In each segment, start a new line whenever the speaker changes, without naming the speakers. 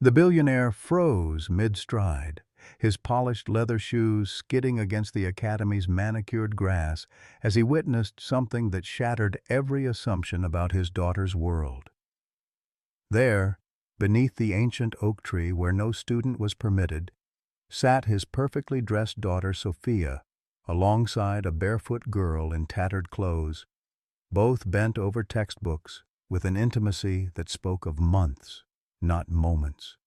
The billionaire froze mid-stride, his polished leather shoes skidding against the academy's manicured grass as he witnessed something that shattered every assumption about his daughter's world. There, beneath the ancient oak tree where no student was permitted, sat his perfectly dressed daughter Sophia, alongside a barefoot girl in tattered clothes, both bent over textbooks with an intimacy that spoke of months, not moments.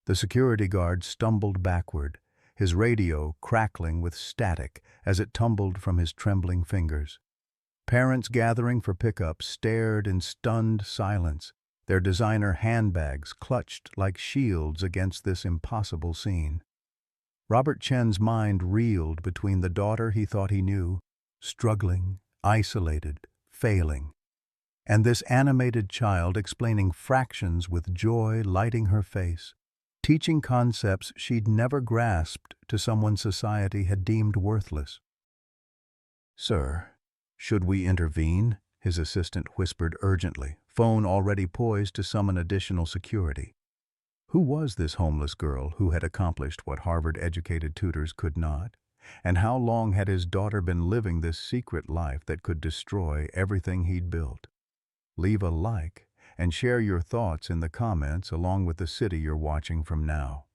The security guard stumbled backward, his radio crackling with static as it tumbled from his trembling fingers. Parents gathering for pickup stared in stunned silence, their designer handbags clutched like shields against this impossible scene. Robert Chen's mind reeled between the daughter he thought he knew, struggling, isolated, failing, and this animated child explaining fractions with joy lighting her face, teaching concepts she'd never grasped to someone society had deemed worthless. "Sir, should we intervene?" his assistant whispered urgently, phone already poised to summon additional security. Who was this homeless girl who had accomplished what Harvard-educated tutors could not? And how long had his daughter been living this secret life that could destroy everything he'd built? Leave a like and share your thoughts in the comments along with the city you're watching from now.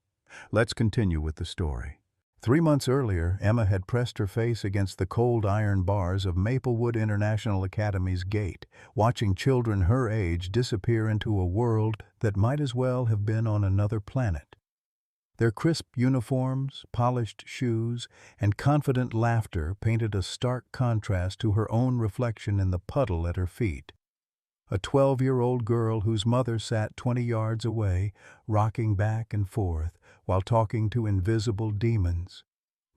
Let's continue with the story. 3 months earlier, Emma had pressed her face against the cold iron bars of Maplewood International Academy's gate, watching children her age disappear into a world that might as well have been on another planet. Their crisp uniforms, polished shoes, and confident laughter painted a stark contrast to her own reflection in the puddle at her feet. A 12-year-old girl whose mother sat 20 yards away, rocking back and forth while talking to invisible demons.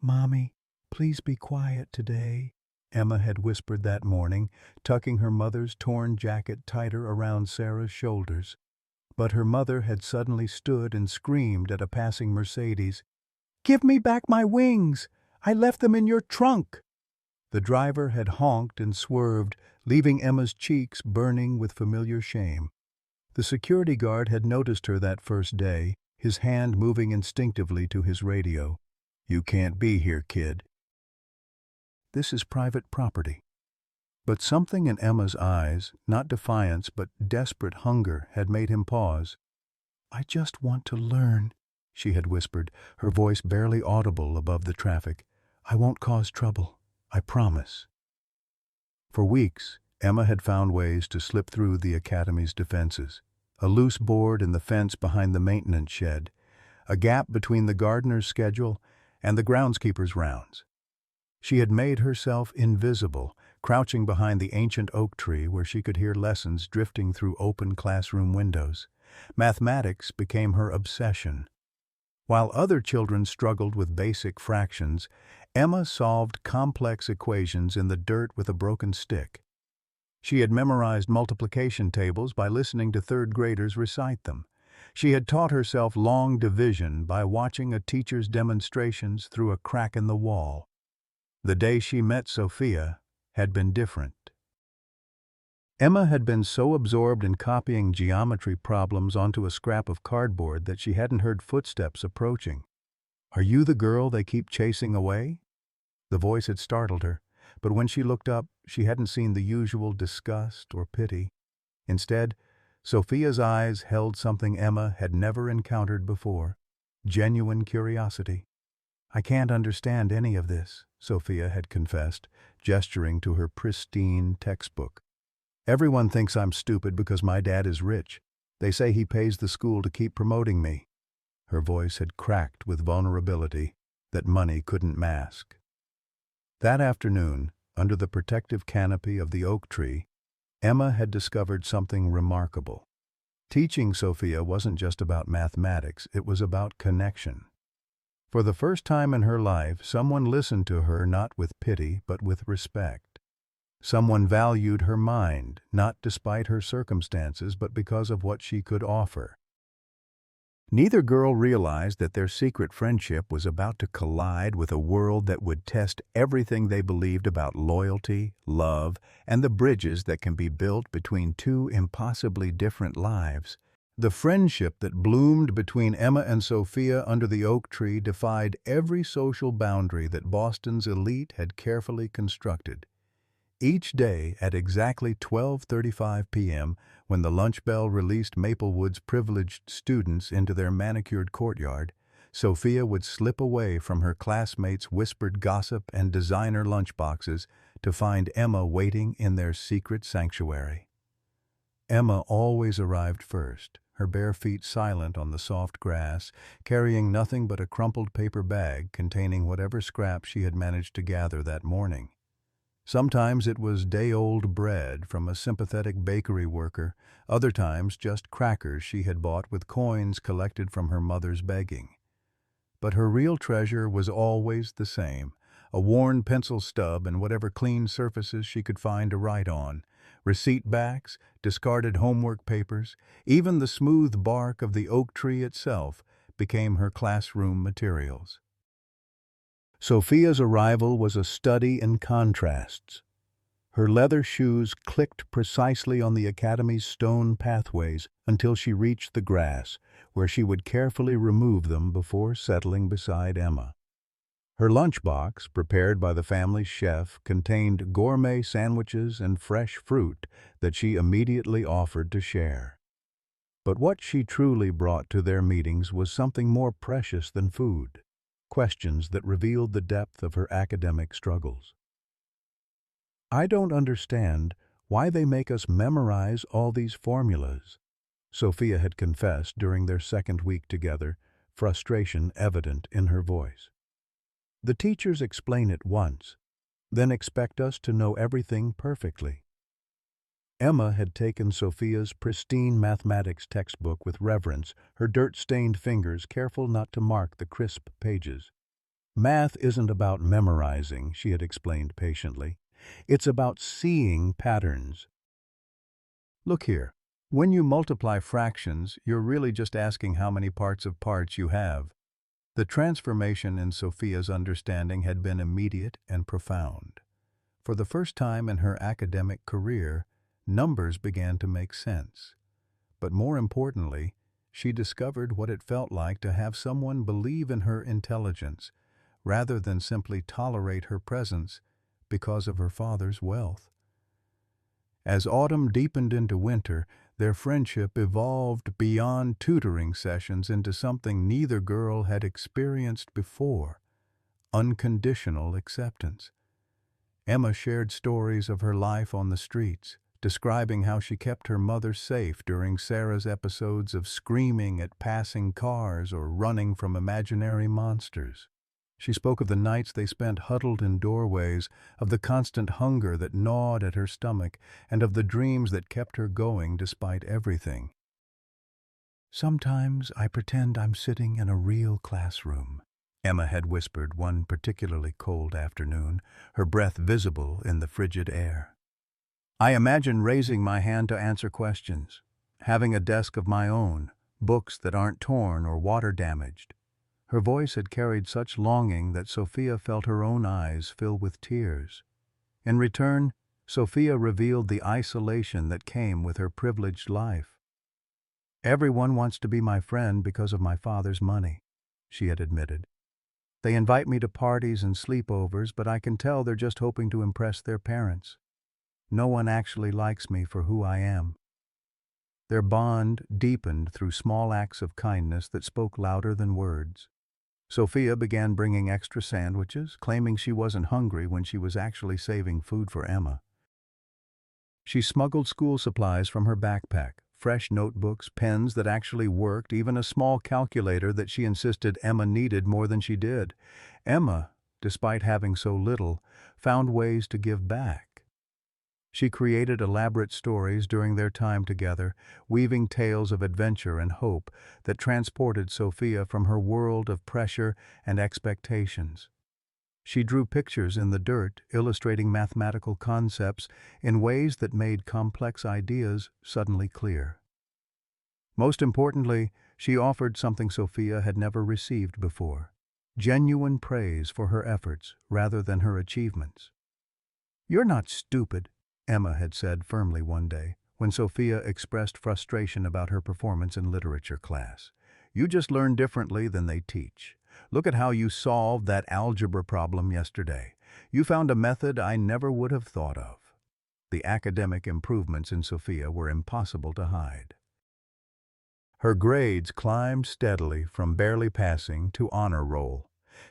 "Mommy, please be quiet today," Emma had whispered that morning, tucking her mother's torn jacket tighter around Sarah's shoulders. But her mother had suddenly stood and screamed at a passing Mercedes, "Give me back my wings! I left them in your trunk!" The driver had honked and swerved, leaving Emma's cheeks burning with familiar shame. The security guard had noticed her that first day, his hand moving instinctively to his radio. "You can't be here, kid. This is private property." But something in Emma's eyes, not defiance but desperate hunger, had made him pause. "I just want to learn," she had whispered, her voice barely audible above the traffic. "I won't cause trouble. I promise." For weeks, Emma had found ways to slip through the academy's defenses. A loose board in the fence behind the maintenance shed, a gap between the gardener's schedule and the groundskeeper's rounds. She had made herself invisible, crouching behind the ancient oak tree where she could hear lessons drifting through open classroom windows. Mathematics became her obsession. While other children struggled with basic fractions, Emma solved complex equations in the dirt with a broken stick. She had memorized multiplication tables by listening to third graders recite them. She had taught herself long division by watching a teacher's demonstrations through a crack in the wall. The day she met Sophia had been different. Emma had been so absorbed in copying geometry problems onto a scrap of cardboard that she hadn't heard footsteps approaching. "Are you the girl they keep chasing away?" The voice had startled her, but when she looked up, she hadn't seen the usual disgust or pity. Instead, Sophia's eyes held something Emma had never encountered before: genuine curiosity. "I can't understand any of this," Sophia had confessed, gesturing to her pristine textbook. "Everyone thinks I'm stupid because my dad is rich. They say he pays the school to keep promoting me." Her voice had cracked with vulnerability that money couldn't mask. That afternoon, under the protective canopy of the oak tree, Emma had discovered something remarkable. Teaching Sophia wasn't just about mathematics, it was about connection. For the first time in her life, someone listened to her not with pity but with respect. Someone valued her mind, not despite her circumstances but because of what she could offer. Neither girl realized that their secret friendship was about to collide with a world that would test everything they believed about loyalty, love, and the bridges that can be built between two impossibly different lives. The friendship that bloomed between Emma and Sophia under the oak tree defied every social boundary that Boston's elite had carefully constructed. Each day at exactly 12:35 p.m., when the lunch bell released Maplewood's privileged students into their manicured courtyard, Sophia would slip away from her classmates' whispered gossip and designer lunchboxes to find Emma waiting in their secret sanctuary. Emma always arrived first, her bare feet silent on the soft grass, carrying nothing but a crumpled paper bag containing whatever scraps she had managed to gather that morning. Sometimes it was day-old bread from a sympathetic bakery worker, other times just crackers she had bought with coins collected from her mother's begging. But her real treasure was always the same, a worn pencil stub and whatever clean surfaces she could find to write on, receipt backs, discarded homework papers, even the smooth bark of the oak tree itself became her classroom materials. Sophia's arrival was a study in contrasts. Her leather shoes clicked precisely on the academy's stone pathways until she reached the grass, where she would carefully remove them before settling beside Emma. Her lunchbox, prepared by the family's chef, contained gourmet sandwiches and fresh fruit that she immediately offered to share. But what she truly brought to their meetings was something more precious than food, questions that revealed the depth of her academic struggles. "I don't understand why they make us memorize all these formulas," Sophia had confessed during their second week together, frustration evident in her voice. "The teachers explain it once, then expect us to know everything perfectly." Emma had taken Sophia's pristine mathematics textbook with reverence, her dirt-stained fingers careful not to mark the crisp pages. "Math isn't about memorizing," she had explained patiently. "It's about seeing patterns. Look here. When you multiply fractions, you're really just asking how many parts of parts you have." The transformation in Sophia's understanding had been immediate and profound. For the first time in her academic career, numbers began to make sense. But more importantly, she discovered what it felt like to have someone believe in her intelligence, rather than simply tolerate her presence because of her father's wealth. As autumn deepened into winter, their friendship evolved beyond tutoring sessions into something neither girl had experienced before: unconditional acceptance. Emma shared stories of her life on the streets, describing how she kept her mother safe during Sarah's episodes of screaming at passing cars or running from imaginary monsters. She spoke of the nights they spent huddled in doorways, of the constant hunger that gnawed at her stomach, and of the dreams that kept her going despite everything. "Sometimes I pretend I'm sitting in a real classroom," Emma had whispered one particularly cold afternoon, her breath visible in the frigid air. "I imagine raising my hand to answer questions, having a desk of my own, books that aren't torn or water damaged." Her voice had carried such longing that Sophia felt her own eyes fill with tears. In return, Sophia revealed the isolation that came with her privileged life. "Everyone wants to be my friend because of my father's money," she had admitted. "They invite me to parties and sleepovers, but I can tell they're just hoping to impress their parents. No one actually likes me for who I am." Their bond deepened through small acts of kindness that spoke louder than words. Sophia began bringing extra sandwiches, claiming she wasn't hungry when she was actually saving food for Emma. She smuggled school supplies from her backpack, fresh notebooks, pens that actually worked, even a small calculator that she insisted Emma needed more than she did. Emma, despite having so little, found ways to give back. She created elaborate stories during their time together, weaving tales of adventure and hope that transported Sophia from her world of pressure and expectations. She drew pictures in the dirt, illustrating mathematical concepts in ways that made complex ideas suddenly clear. Most importantly, she offered something Sophia had never received before: genuine praise for her efforts rather than her achievements. "You're not stupid," Emma had said firmly one day, when Sophia expressed frustration about her performance in literature class. "You just learn differently than they teach. Look at how you solved that algebra problem yesterday. You found a method I never would have thought of." The academic improvements in Sophia were impossible to hide. Her grades climbed steadily from barely passing to honor roll.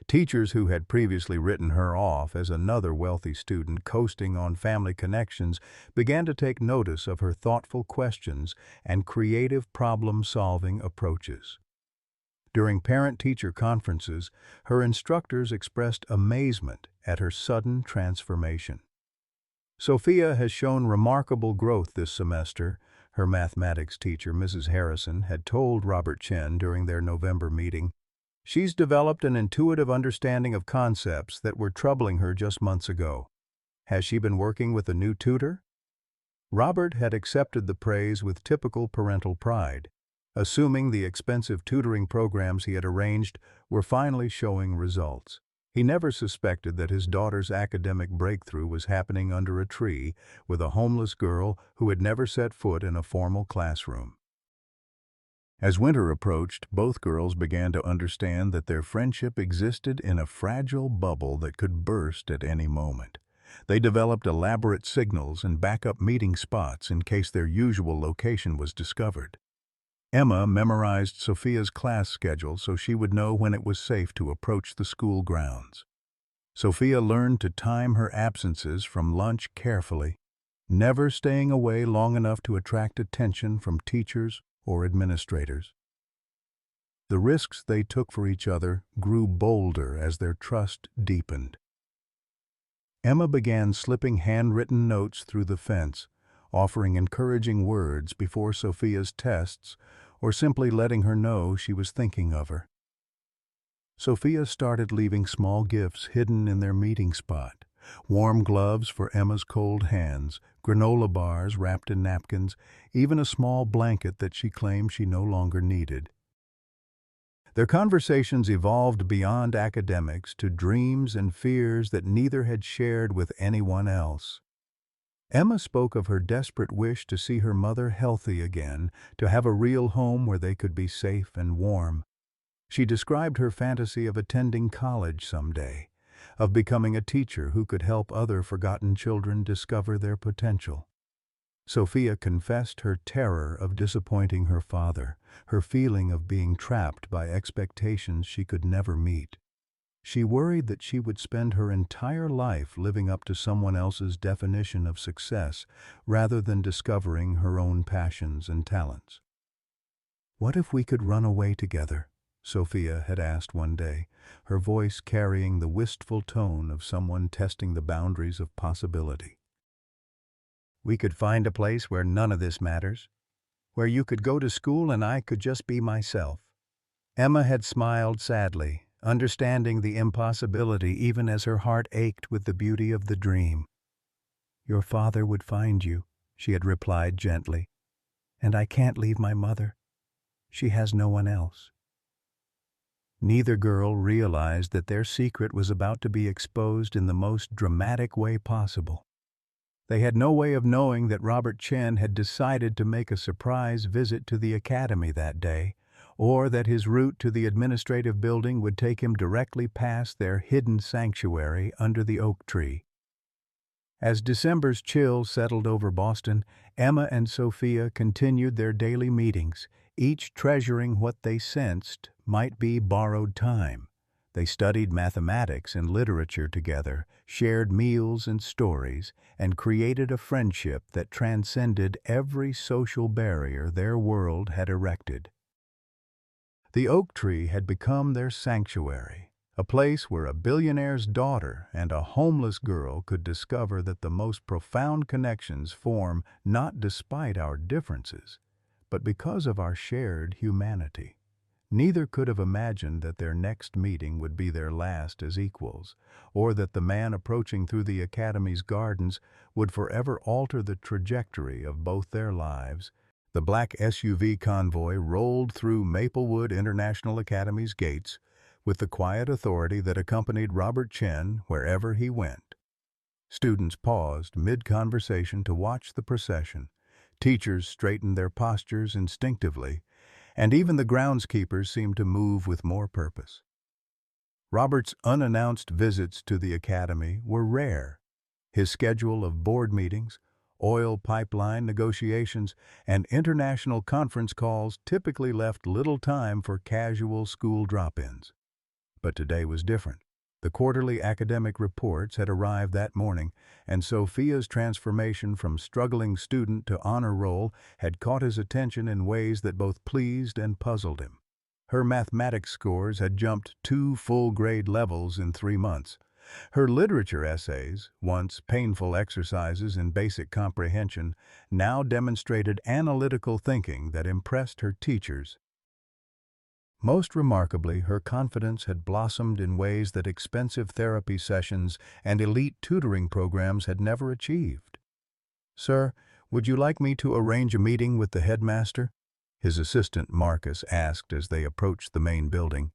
Teachers who had previously written her off as another wealthy student coasting on family connections began to take notice of her thoughtful questions and creative problem-solving approaches. During parent-teacher conferences, her instructors expressed amazement at her sudden transformation. "Sophia has shown remarkable growth this semester," her mathematics teacher, Mrs. Harrison, had told Robert Chen during their November meeting. "She's developed an intuitive understanding of concepts that were troubling her just months ago. Has she been working with a new tutor?" Robert had accepted the praise with typical parental pride, assuming the expensive tutoring programs he had arranged were finally showing results. He never suspected that his daughter's academic breakthrough was happening under a tree with a homeless girl who had never set foot in a formal classroom. As winter approached, both girls began to understand that their friendship existed in a fragile bubble that could burst at any moment. They developed elaborate signals and backup meeting spots in case their usual location was discovered. Emma memorized Sophia's class schedule so she would know when it was safe to approach the school grounds. Sophia learned to time her absences from lunch carefully, never staying away long enough to attract attention from teachers or administrators. The risks they took for each other grew bolder as their trust deepened. Emma began slipping handwritten notes through the fence, offering encouraging words before Sophia's tests, or simply letting her know she was thinking of her. Sophia started leaving small gifts hidden in their meeting spot: warm gloves for Emma's cold hands, granola bars wrapped in napkins, even a small blanket that she claimed she no longer needed. Their conversations evolved beyond academics to dreams and fears that neither had shared with anyone else. Emma spoke of her desperate wish to see her mother healthy again, to have a real home where they could be safe and warm. She described her fantasy of attending college someday, of becoming a teacher who could help other forgotten children discover their potential. Sophia confessed her terror of disappointing her father, her feeling of being trapped by expectations she could never meet. She worried that she would spend her entire life living up to someone else's definition of success rather than discovering her own passions and talents. "What if we could run away together?" Sophia had asked one day, her voice carrying the wistful tone of someone testing the boundaries of possibility. "We could find a place where none of this matters, where you could go to school and I could just be myself." Emma had smiled sadly, understanding the impossibility even as her heart ached with the beauty of the dream. "Your father would find you," she had replied gently, "and I can't leave my mother. She has no one else." Neither girl realized that their secret was about to be exposed in the most dramatic way possible. They had no way of knowing that Robert Chen had decided to make a surprise visit to the academy that day, or that his route to the administrative building would take him directly past their hidden sanctuary under the oak tree. As December's chill settled over Boston, Emma and Sophia continued their daily meetings, each treasuring what they sensed might be borrowed time. They studied mathematics and literature together, shared meals and stories, and created a friendship that transcended every social barrier their world had erected. The oak tree had become their sanctuary, a place where a billionaire's daughter and a homeless girl could discover that the most profound connections form not despite our differences, but because of our shared humanity. Neither could have imagined that their next meeting would be their last as equals, or that the man approaching through the academy's gardens would forever alter the trajectory of both their lives. The black SUV convoy rolled through Maplewood International Academy's gates with the quiet authority that accompanied Robert Chen wherever he went. Students paused mid-conversation to watch the procession, Teachers straightened their postures instinctively, and even the groundskeepers seemed to move with more purpose. Robert's unannounced visits to the academy were rare. His schedule of board meetings, oil pipeline negotiations, and international conference calls typically left little time for casual school drop-ins. But today was different. The quarterly academic reports had arrived that morning, and Sophia's transformation from struggling student to honor roll had caught his attention in ways that both pleased and puzzled him. Her mathematics scores had jumped 2 full grade levels in 3 months. Her literature essays, once painful exercises in basic comprehension, now demonstrated analytical thinking that impressed her teachers. Most remarkably, her confidence had blossomed in ways that expensive therapy sessions and elite tutoring programs had never achieved. "Sir, would you like me to arrange a meeting with the headmaster?" his assistant Marcus asked as they approached the main building.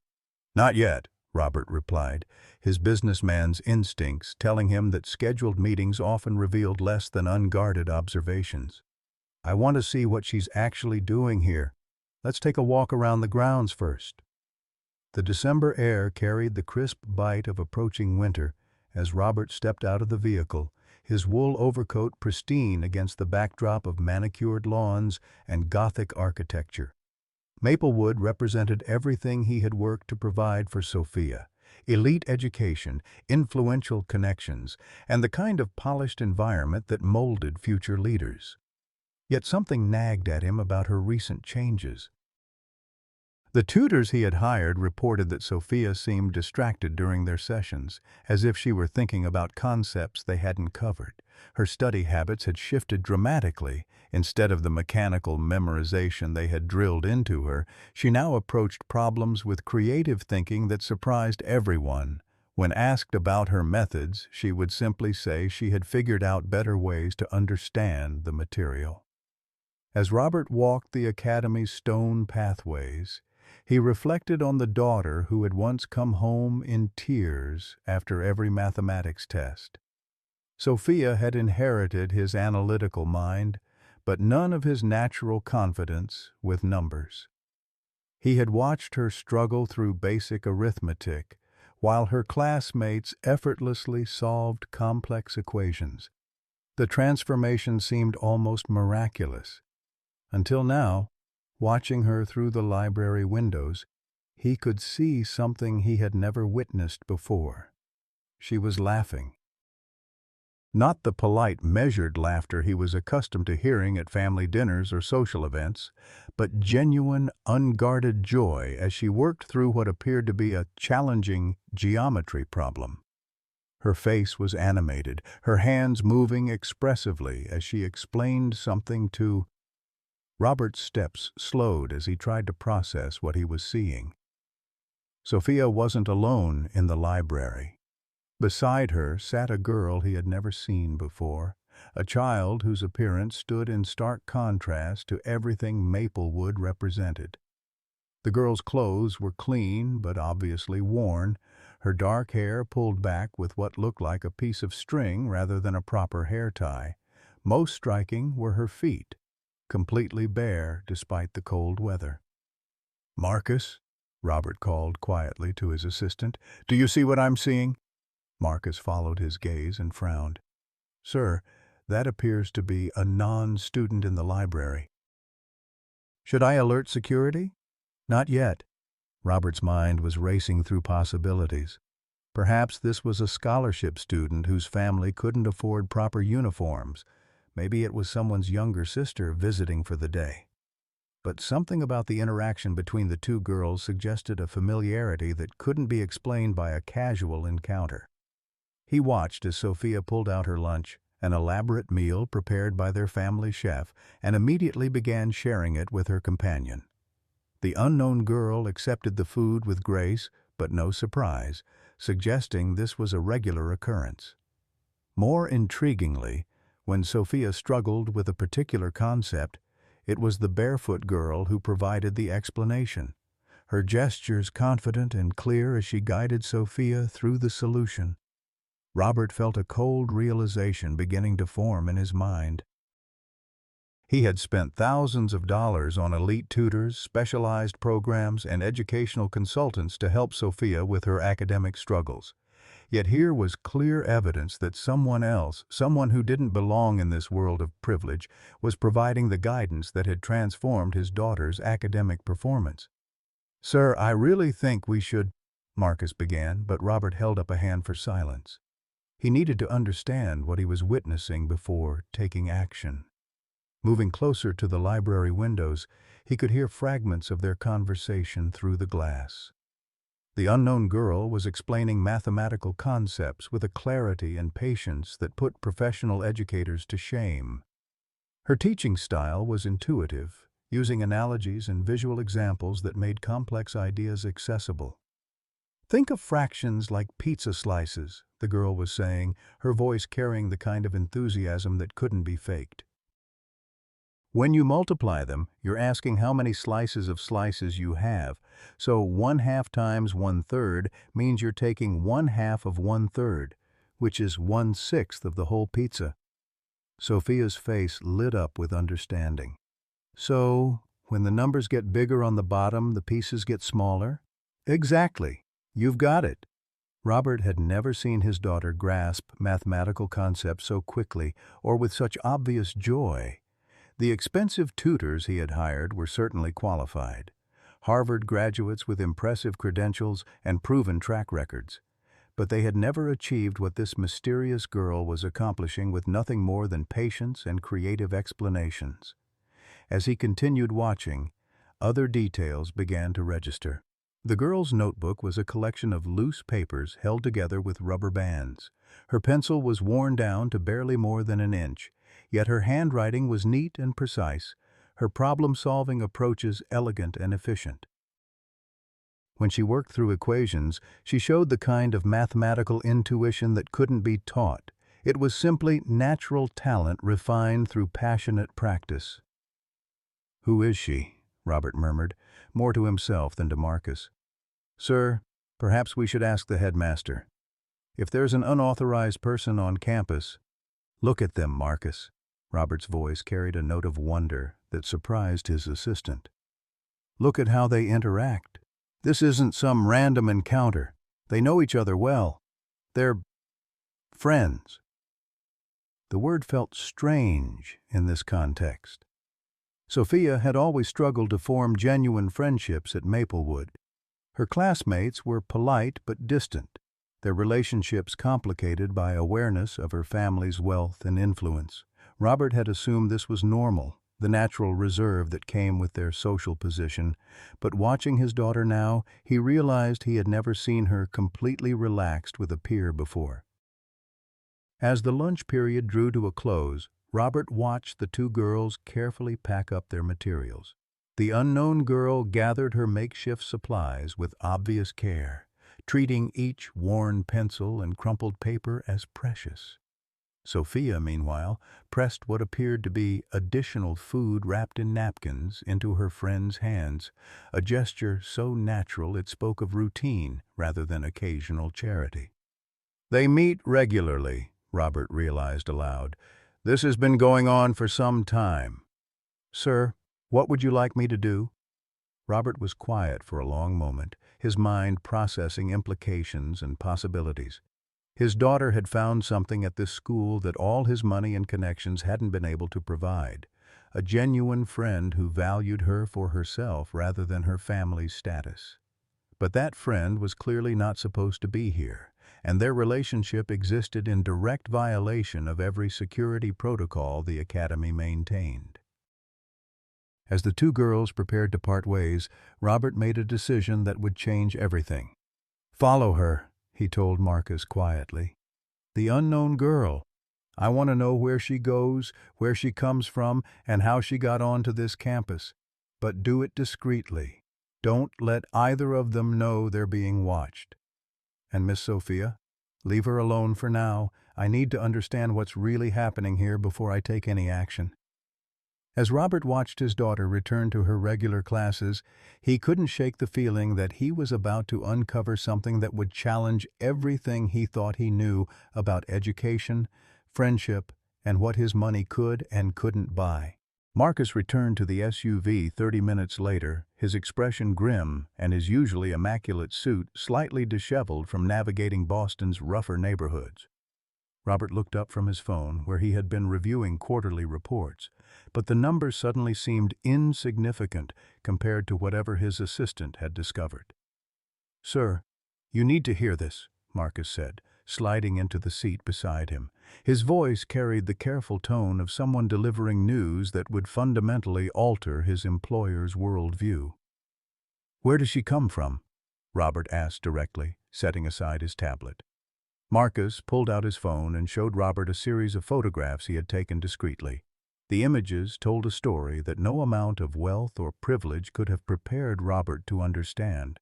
"Not yet," Robert replied, his businessman's instincts telling him that scheduled meetings often revealed less than unguarded observations. "I want to see what she's actually doing here. Let's take a walk around the grounds first." The December air carried the crisp bite of approaching winter as Robert stepped out of the vehicle, his wool overcoat pristine against the backdrop of manicured lawns and Gothic architecture. Maplewood represented everything he had worked to provide for Sophia: elite education, influential connections, and the kind of polished environment that molded future leaders. Yet something nagged at him about her recent changes. The tutors he had hired reported that Sophia seemed distracted during their sessions, as if she were thinking about concepts they hadn't covered. Her study habits had shifted dramatically. Instead of the mechanical memorization they had drilled into her, she now approached problems with creative thinking that surprised everyone. When asked about her methods, she would simply say she had figured out better ways to understand the material. As Robert walked the academy's stone pathways, he reflected on the daughter who had once come home in tears after every mathematics test. Sophia had inherited his analytical mind, but none of his natural confidence with numbers. He had watched her struggle through basic arithmetic, while her classmates effortlessly solved complex equations. The transformation seemed almost miraculous. Until now, watching her through the library windows, he could see something he had never witnessed before. She was laughing. Not the polite, measured laughter he was accustomed to hearing at family dinners or social events, but genuine, unguarded joy as she worked through what appeared to be a challenging geometry problem. Her face was animated, her hands moving expressively as she explained something to Robert's steps slowed as he tried to process what he was seeing. Sophia wasn't alone in the library. Beside her sat a girl he had never seen before, a child whose appearance stood in stark contrast to everything Maplewood represented. The girl's clothes were clean but obviously worn, her dark hair pulled back with what looked like a piece of string rather than a proper hair tie. Most striking were her feet, completely bare despite the cold weather. "Marcus," Robert called quietly to his assistant, "do you see what I'm seeing?" Marcus followed his gaze and frowned. "Sir, that appears to be a non-student in the library." "Should I alert security?" "Not yet." Robert's mind was racing through possibilities. Perhaps this was a scholarship student whose family couldn't afford proper uniforms. Maybe it was someone's younger sister visiting for the day. But something about the interaction between the two girls suggested a familiarity that couldn't be explained by a casual encounter. He watched as Sophia pulled out her lunch, an elaborate meal prepared by their family chef, and immediately began sharing it with her companion. The unknown girl accepted the food with grace, but no surprise, suggesting this was a regular occurrence. More intriguingly, when Sophia struggled with a particular concept, it was the barefoot girl who provided the explanation, her gestures confident and clear as she guided Sophia through the solution. Robert felt a cold realization beginning to form in his mind. He had spent thousands of dollars on elite tutors, specialized programs, and educational consultants to help Sophia with her academic struggles. Yet here was clear evidence that someone else, someone who didn't belong in this world of privilege, was providing the guidance that had transformed his daughter's academic performance. "Sir, I really think we should," Marcus began, but Robert held up a hand for silence. He needed to understand what he was witnessing before taking action. Moving closer to the library windows, he could hear fragments of their conversation through the glass. The unknown girl was explaining mathematical concepts with a clarity and patience that put professional educators to shame. Her teaching style was intuitive, using analogies and visual examples that made complex ideas accessible. "Think of fractions like pizza slices," the girl was saying, her voice carrying the kind of enthusiasm that couldn't be faked. "When you multiply them, you're asking how many slices of slices you have. So 1/2 times 1/3 means you're taking 1/2 of 1/3, which is 1/6 of the whole pizza." Sophia's face lit up with understanding. "So, when the numbers get bigger on the bottom, the pieces get smaller?" "Exactly. You've got it." Robert had never seen his daughter grasp mathematical concepts so quickly or with such obvious joy. The expensive tutors he had hired were certainly qualified. Harvard graduates with impressive credentials and proven track records. But they had never achieved what this mysterious girl was accomplishing with nothing more than patience and creative explanations. As he continued watching, other details began to register. The girl's notebook was a collection of loose papers held together with rubber bands. Her pencil was worn down to barely more than an inch, yet her handwriting was neat and precise, her problem-solving approaches elegant and efficient. When she worked through equations, she showed the kind of mathematical intuition that couldn't be taught. It was simply natural talent refined through passionate practice. "Who is she?" Robert murmured, more to himself than to Marcus. "Sir, perhaps we should ask the headmaster. If there's an unauthorized person on campus—" "Look at them, Marcus." Robert's voice carried a note of wonder that surprised his assistant. "Look at how they interact. This isn't some random encounter. They know each other well. They're friends." The word felt strange in this context. Sophia had always struggled to form genuine friendships at Maplewood. Her classmates were polite but distant, their relationships complicated by awareness of her family's wealth and influence. Robert had assumed this was normal, the natural reserve that came with their social position, but watching his daughter now, he realized he had never seen her completely relaxed with a peer before. As the lunch period drew to a close, Robert watched the two girls carefully pack up their materials. The unknown girl gathered her makeshift supplies with obvious care, treating each worn pencil and crumpled paper as precious. Sophia, meanwhile, pressed what appeared to be additional food wrapped in napkins into her friend's hands, a gesture so natural it spoke of routine rather than occasional charity. "They meet regularly," Robert realized aloud. "This has been going on for some time." "Sir, what would you like me to do?" Robert was quiet for a long moment, his mind processing implications and possibilities. His daughter had found something at this school that all his money and connections hadn't been able to provide, a genuine friend who valued her for herself rather than her family's status. But that friend was clearly not supposed to be here, and their relationship existed in direct violation of every security protocol the academy maintained. As the two girls prepared to part ways, Robert made a decision that would change everything. "Follow her," he told Marcus quietly. "The unknown girl. I want to know where she goes, where she comes from, and how she got onto this campus. But do it discreetly. Don't let either of them know they're being watched. And Miss Sophia, leave her alone for now. I need to understand what's really happening here before I take any action." As Robert watched his daughter return to her regular classes, he couldn't shake the feeling that he was about to uncover something that would challenge everything he thought he knew about education, friendship, and what his money could and couldn't buy. Marcus returned to the SUV 30 minutes later, his expression grim and his usually immaculate suit slightly disheveled from navigating Boston's rougher neighborhoods. Robert looked up from his phone, where he had been reviewing quarterly reports, but the numbers suddenly seemed insignificant compared to whatever his assistant had discovered. "Sir, you need to hear this," Marcus said, sliding into the seat beside him. His voice carried the careful tone of someone delivering news that would fundamentally alter his employer's worldview. "Where does she come from?" Robert asked directly, setting aside his tablet. Marcus pulled out his phone and showed Robert a series of photographs he had taken discreetly. The images told a story that no amount of wealth or privilege could have prepared Robert to understand.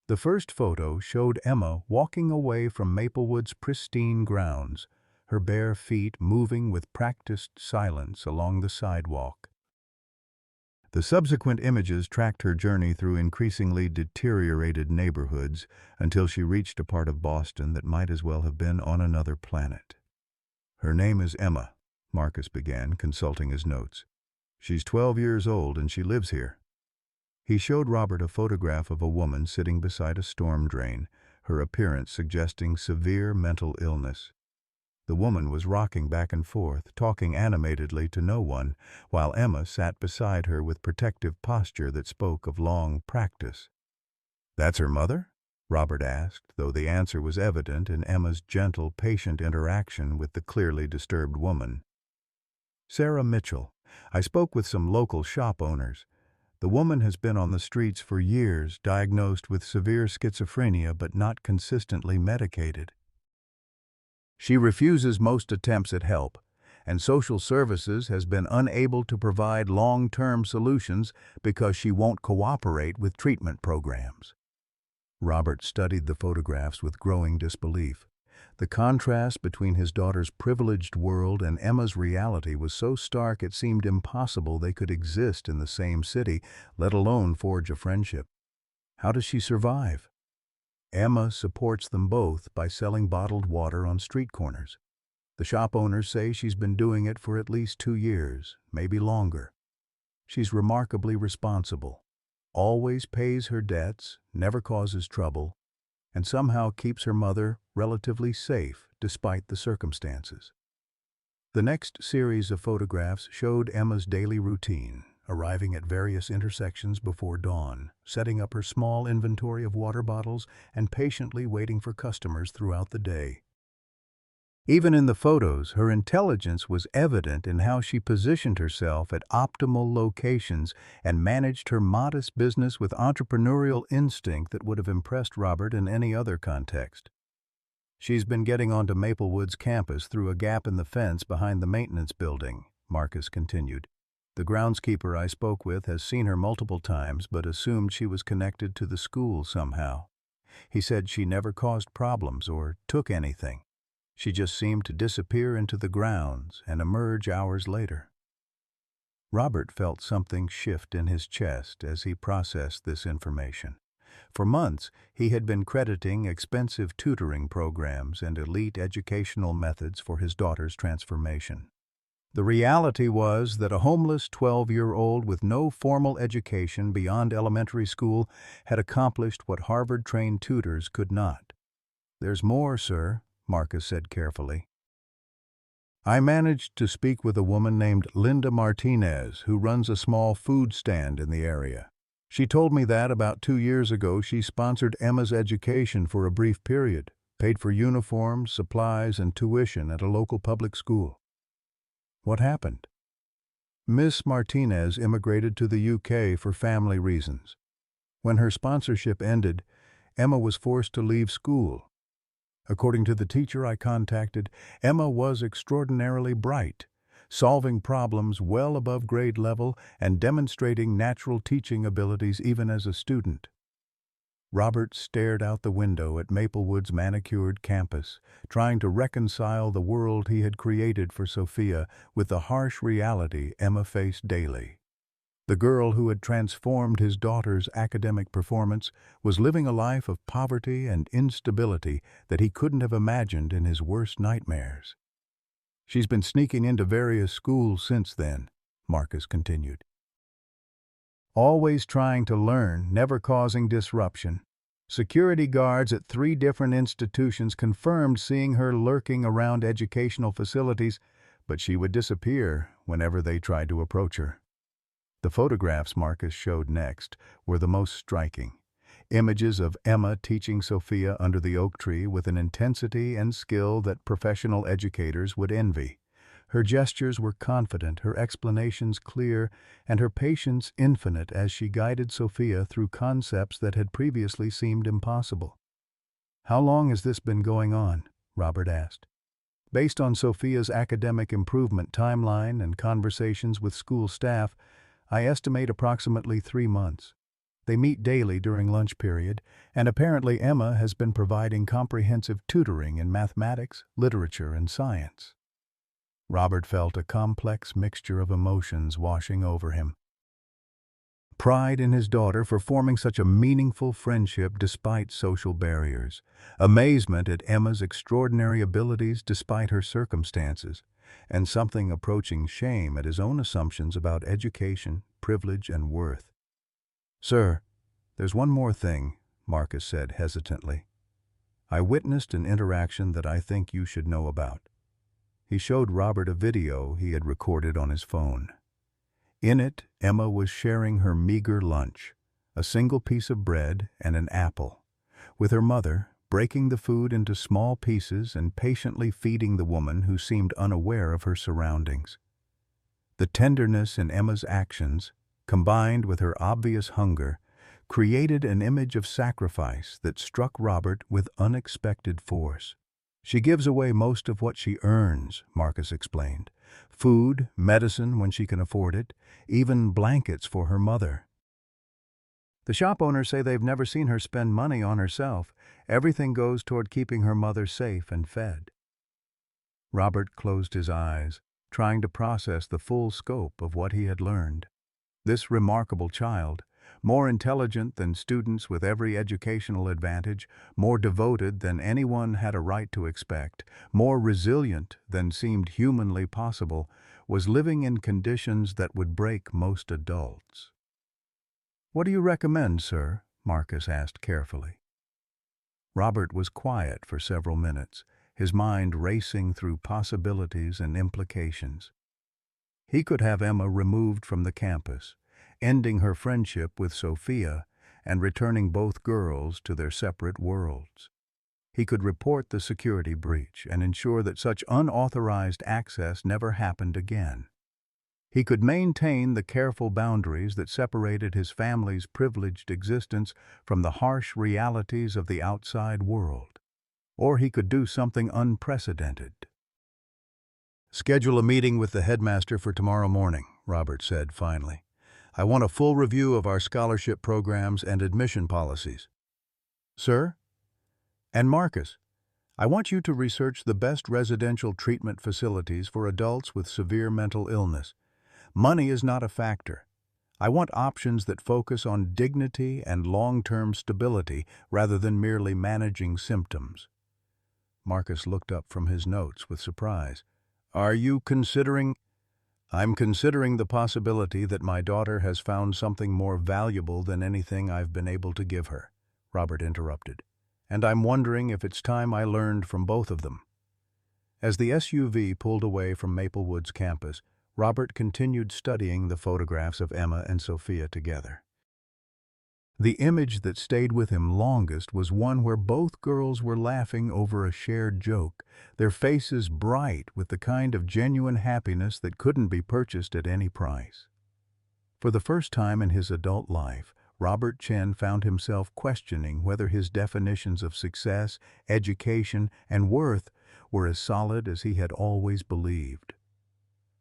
The first photo showed Emma walking away from Maplewood's pristine grounds, her bare feet moving with practiced silence along the sidewalk. The subsequent images tracked her journey through increasingly deteriorated neighborhoods until she reached a part of Boston that might as well have been on another planet. "Her name is Emma," Marcus began, consulting his notes. "She's 12 years old and she lives here." He showed Robert a photograph of a woman sitting beside a storm drain, her appearance suggesting severe mental illness. The woman was rocking back and forth, talking animatedly to no one, while Emma sat beside her with protective posture that spoke of long practice. "That's her mother?" Robert asked, though the answer was evident in Emma's gentle, patient interaction with the clearly disturbed woman. "Sarah Mitchell. I spoke with some local shop owners. The woman has been on the streets for years, diagnosed with severe schizophrenia but not consistently medicated. She refuses most attempts at help, and social services has been unable to provide long-term solutions because she won't cooperate with treatment programs." Robert studied the photographs with growing disbelief. The contrast between his daughter's privileged world and Emma's reality was so stark it seemed impossible they could exist in the same city, let alone forge a friendship. "How does she survive?" "Emma supports them both by selling bottled water on street corners. The shop owners say she's been doing it for at least 2 years, maybe longer. She's remarkably responsible, always pays her debts, never causes trouble, and somehow keeps her mother relatively safe despite the circumstances." The next series of photographs showed Emma's daily routine, arriving at various intersections before dawn, setting up her small inventory of water bottles, and patiently waiting for customers throughout the day. Even in the photos, her intelligence was evident in how she positioned herself at optimal locations and managed her modest business with entrepreneurial instinct that would have impressed Robert in any other context. "She's been getting onto Maplewood's campus through a gap in the fence behind the maintenance building," Marcus continued. "The groundskeeper I spoke with has seen her multiple times but assumed she was connected to the school somehow. He said she never caused problems or took anything. She just seemed to disappear into the grounds and emerge hours later." Robert felt something shift in his chest as he processed this information. For months, he had been crediting expensive tutoring programs and elite educational methods for his daughter's transformation. The reality was that a homeless 12-year-old with no formal education beyond elementary school had accomplished what Harvard-trained tutors could not. "There's more, sir," Marcus said carefully. "I managed to speak with a woman named Linda Martinez, who runs a small food stand in the area. She told me that about 2 years ago she sponsored Emma's education for a brief period, paid for uniforms, supplies, and tuition at a local public school." "What happened?" "Miss Martinez immigrated to the UK for family reasons. When her sponsorship ended, Emma was forced to leave school. According to the teacher I contacted, Emma was extraordinarily bright, solving problems well above grade level and demonstrating natural teaching abilities even as a student." Robert stared out the window at Maplewood's manicured campus, trying to reconcile the world he had created for Sophia with the harsh reality Emma faced daily. The girl who had transformed his daughter's academic performance was living a life of poverty and instability that he couldn't have imagined in his worst nightmares. "She's been sneaking into various schools since then," Marcus continued. Always trying to learn, never causing disruption. Security guards at 3 different institutions confirmed seeing her lurking around educational facilities, but she would disappear whenever they tried to approach her. The photographs Marcus showed next were the most striking. Images of Emma teaching Sophia under the oak tree with an intensity and skill that professional educators would envy. Her gestures were confident, her explanations clear, and her patience infinite as she guided Sophia through concepts that had previously seemed impossible. "How long has this been going on?" Robert asked. Based on Sophia's academic improvement timeline and conversations with school staff, I estimate approximately 3 months. They meet daily during lunch period, and apparently Emma has been providing comprehensive tutoring in mathematics, literature, and science. Robert felt a complex mixture of emotions washing over him. Pride in his daughter for forming such a meaningful friendship despite social barriers, amazement at Emma's extraordinary abilities despite her circumstances, and something approaching shame at his own assumptions about education, privilege, and worth. "Sir, there's one more thing," Marcus said hesitantly. "I witnessed an interaction that I think you should know about." He showed Robert a video he had recorded on his phone. In it, Emma was sharing her meager lunch, a single piece of bread and an apple, with her mother, breaking the food into small pieces and patiently feeding the woman who seemed unaware of her surroundings. The tenderness in Emma's actions, combined with her obvious hunger, created an image of sacrifice that struck Robert with unexpected force. "She gives away most of what she earns," Marcus explained. "Food, medicine when she can afford it, even blankets for her mother. The shop owners say they've never seen her spend money on herself. Everything goes toward keeping her mother safe and fed." Robert closed his eyes, trying to process the full scope of what he had learned. This remarkable child, more intelligent than students with every educational advantage, more devoted than anyone had a right to expect, more resilient than seemed humanly possible, was living in conditions that would break most adults. "What do you recommend, sir?" Marcus asked carefully. Robert was quiet for several minutes, his mind racing through possibilities and implications. He could have Emma removed from the campus, ending her friendship with Sophia and returning both girls to their separate worlds. He could report the security breach and ensure that such unauthorized access never happened again. He could maintain the careful boundaries that separated his family's privileged existence from the harsh realities of the outside world. Or he could do something unprecedented. "Schedule a meeting with the headmaster for tomorrow morning," Robert said finally. "I want a full review of our scholarship programs and admission policies." "Sir?" "And Marcus, I want you to research the best residential treatment facilities for adults with severe mental illness. Money is not a factor. I want options that focus on dignity and long-term stability rather than merely managing symptoms." Marcus looked up from his notes with surprise. "Are you considering—" "I'm considering the possibility that my daughter has found something more valuable than anything I've been able to give her," Robert interrupted. "And I'm wondering if it's time I learned from both of them." As the SUV pulled away from Maplewood's campus, Robert continued studying the photographs of Emma and Sophia together. The image that stayed with him longest was one where both girls were laughing over a shared joke, their faces bright with the kind of genuine happiness that couldn't be purchased at any price. For the first time in his adult life, Robert Chen found himself questioning whether his definitions of success, education, and worth were as solid as he had always believed.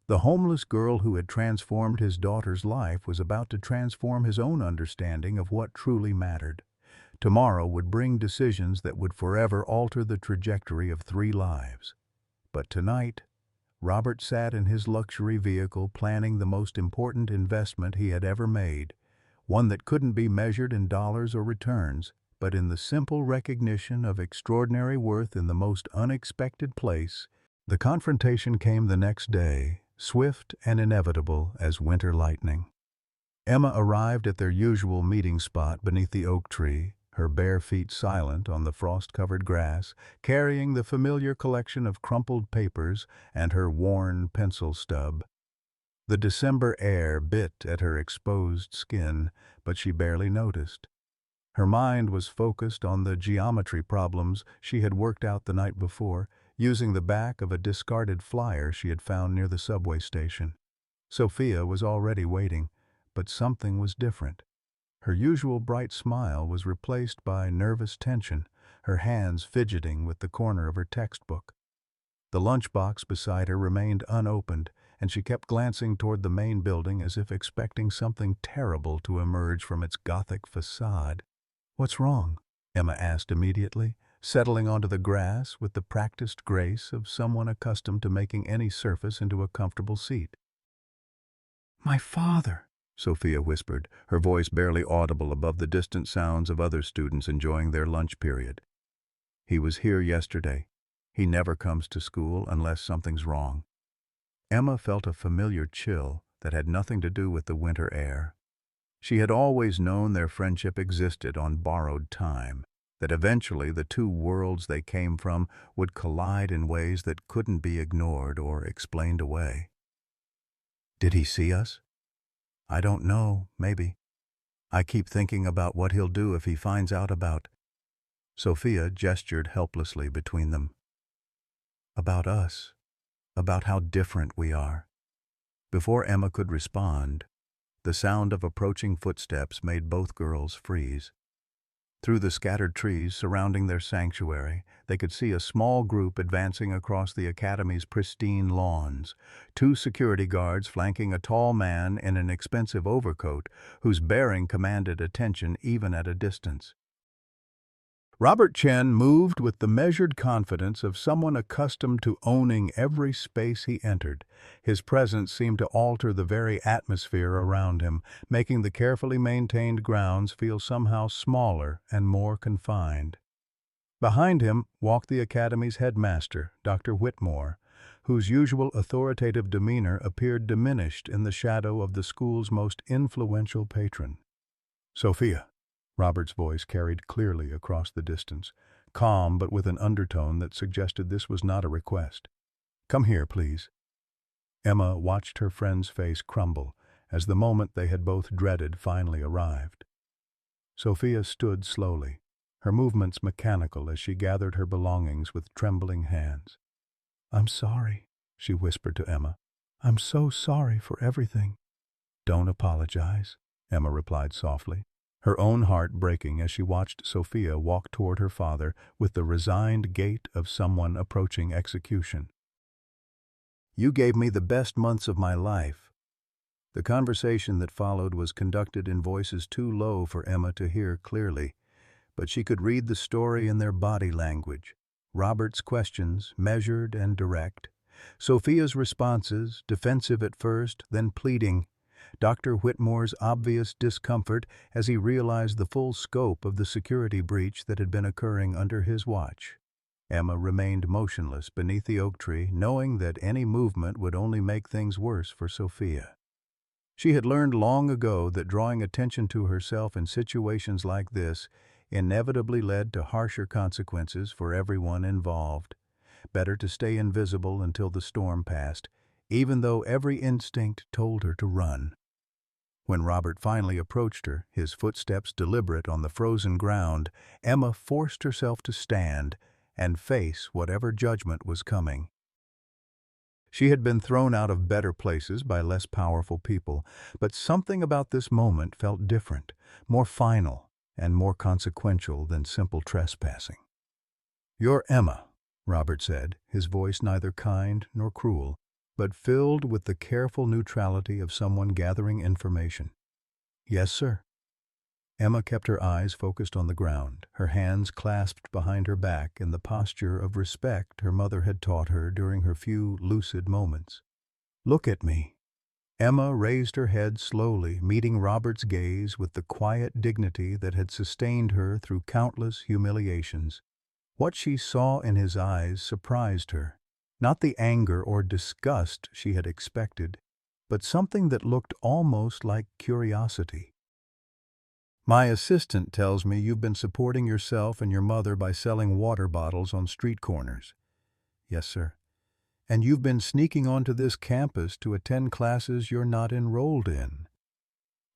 The homeless girl who had transformed his daughter's life was about to transform his own understanding of what truly mattered. Tomorrow would bring decisions that would forever alter the trajectory of 3 lives. But tonight, Robert sat in his luxury vehicle planning the most important investment he had ever made, one that couldn't be measured in dollars or returns, but in the simple recognition of extraordinary worth in the most unexpected place. The confrontation came the next day, swift and inevitable as winter lightning. Emma arrived at their usual meeting spot beneath the oak tree, her bare feet silent on the frost-covered grass, carrying the familiar collection of crumpled papers and her worn pencil stub. The December air bit at her exposed skin, but she barely noticed. Her mind was focused on the geometry problems she had worked out the night before, using the back of a discarded flyer she had found near the subway station. Sophia was already waiting, but something was different. Her usual bright smile was replaced by nervous tension, her hands fidgeting with the corner of her textbook. The lunchbox beside her remained unopened, and she kept glancing toward the main building as if expecting something terrible to emerge from its Gothic facade. "What's wrong?" Emma asked immediately, settling onto the grass with the practiced grace of someone accustomed to making any surface into a comfortable seat. "My father," Sophia whispered, her voice barely audible above the distant sounds of other students enjoying their lunch period. "He was here yesterday. He never comes to school unless something's wrong." Emma felt a familiar chill that had nothing to do with the winter air. She had always known their friendship existed on borrowed time, that eventually the two worlds they came from would collide in ways that couldn't be ignored or explained away. "Did he see us?" "I don't know, maybe. I keep thinking about what he'll do if he finds out about—" Sophia gestured helplessly between them. "About us. About how different we are." Before Emma could respond, the sound of approaching footsteps made both girls freeze. Through the scattered trees surrounding their sanctuary, they could see a small group advancing across the academy's pristine lawns, two security guards flanking a tall man in an expensive overcoat whose bearing commanded attention even at a distance. Robert Chen moved with the measured confidence of someone accustomed to owning every space he entered. His presence seemed to alter the very atmosphere around him, making the carefully maintained grounds feel somehow smaller and more confined. Behind him walked the academy's headmaster, Dr. Whitmore, whose usual authoritative demeanor appeared diminished in the shadow of the school's most influential patron. "Sophia." Robert's voice carried clearly across the distance, calm but with an undertone that suggested this was not a request. "Come here, please." Emma watched her friend's face crumble as the moment they had both dreaded finally arrived. Sophia stood slowly, her movements mechanical as she gathered her belongings with trembling hands. "I'm sorry," she whispered to Emma. "I'm so sorry for everything." "Don't apologize," Emma replied softly, her own heart breaking as she watched Sophia walk toward her father with the resigned gait of someone approaching execution. "You gave me the best months of my life." The conversation that followed was conducted in voices too low for Emma to hear clearly, but she could read the story in their body language. Robert's questions, measured and direct. Sophia's responses, defensive at first, then pleading. Dr. Whitmore's obvious discomfort as he realized the full scope of the security breach that had been occurring under his watch. Emma remained motionless beneath the oak tree, knowing that any movement would only make things worse for Sophia. She had learned long ago that drawing attention to herself in situations like this inevitably led to harsher consequences for everyone involved. Better to stay invisible until the storm passed, even though every instinct told her to run. When Robert finally approached her, his footsteps deliberate on the frozen ground, Emma forced herself to stand and face whatever judgment was coming. She had been thrown out of better places by less powerful people, but something about this moment felt different, more final, and more consequential than simple trespassing. "You're Emma," Robert said, his voice neither kind nor cruel, but filled with the careful neutrality of someone gathering information. "Yes, sir." Emma kept her eyes focused on the ground, her hands clasped behind her back in the posture of respect her mother had taught her during her few lucid moments. "Look at me." Emma raised her head slowly, meeting Robert's gaze with the quiet dignity that had sustained her through countless humiliations. What she saw in his eyes surprised her. Not the anger or disgust she had expected, but something that looked almost like curiosity. "My assistant tells me you've been supporting yourself and your mother by selling water bottles on street corners." "Yes, sir." "And you've been sneaking onto this campus to attend classes you're not enrolled in."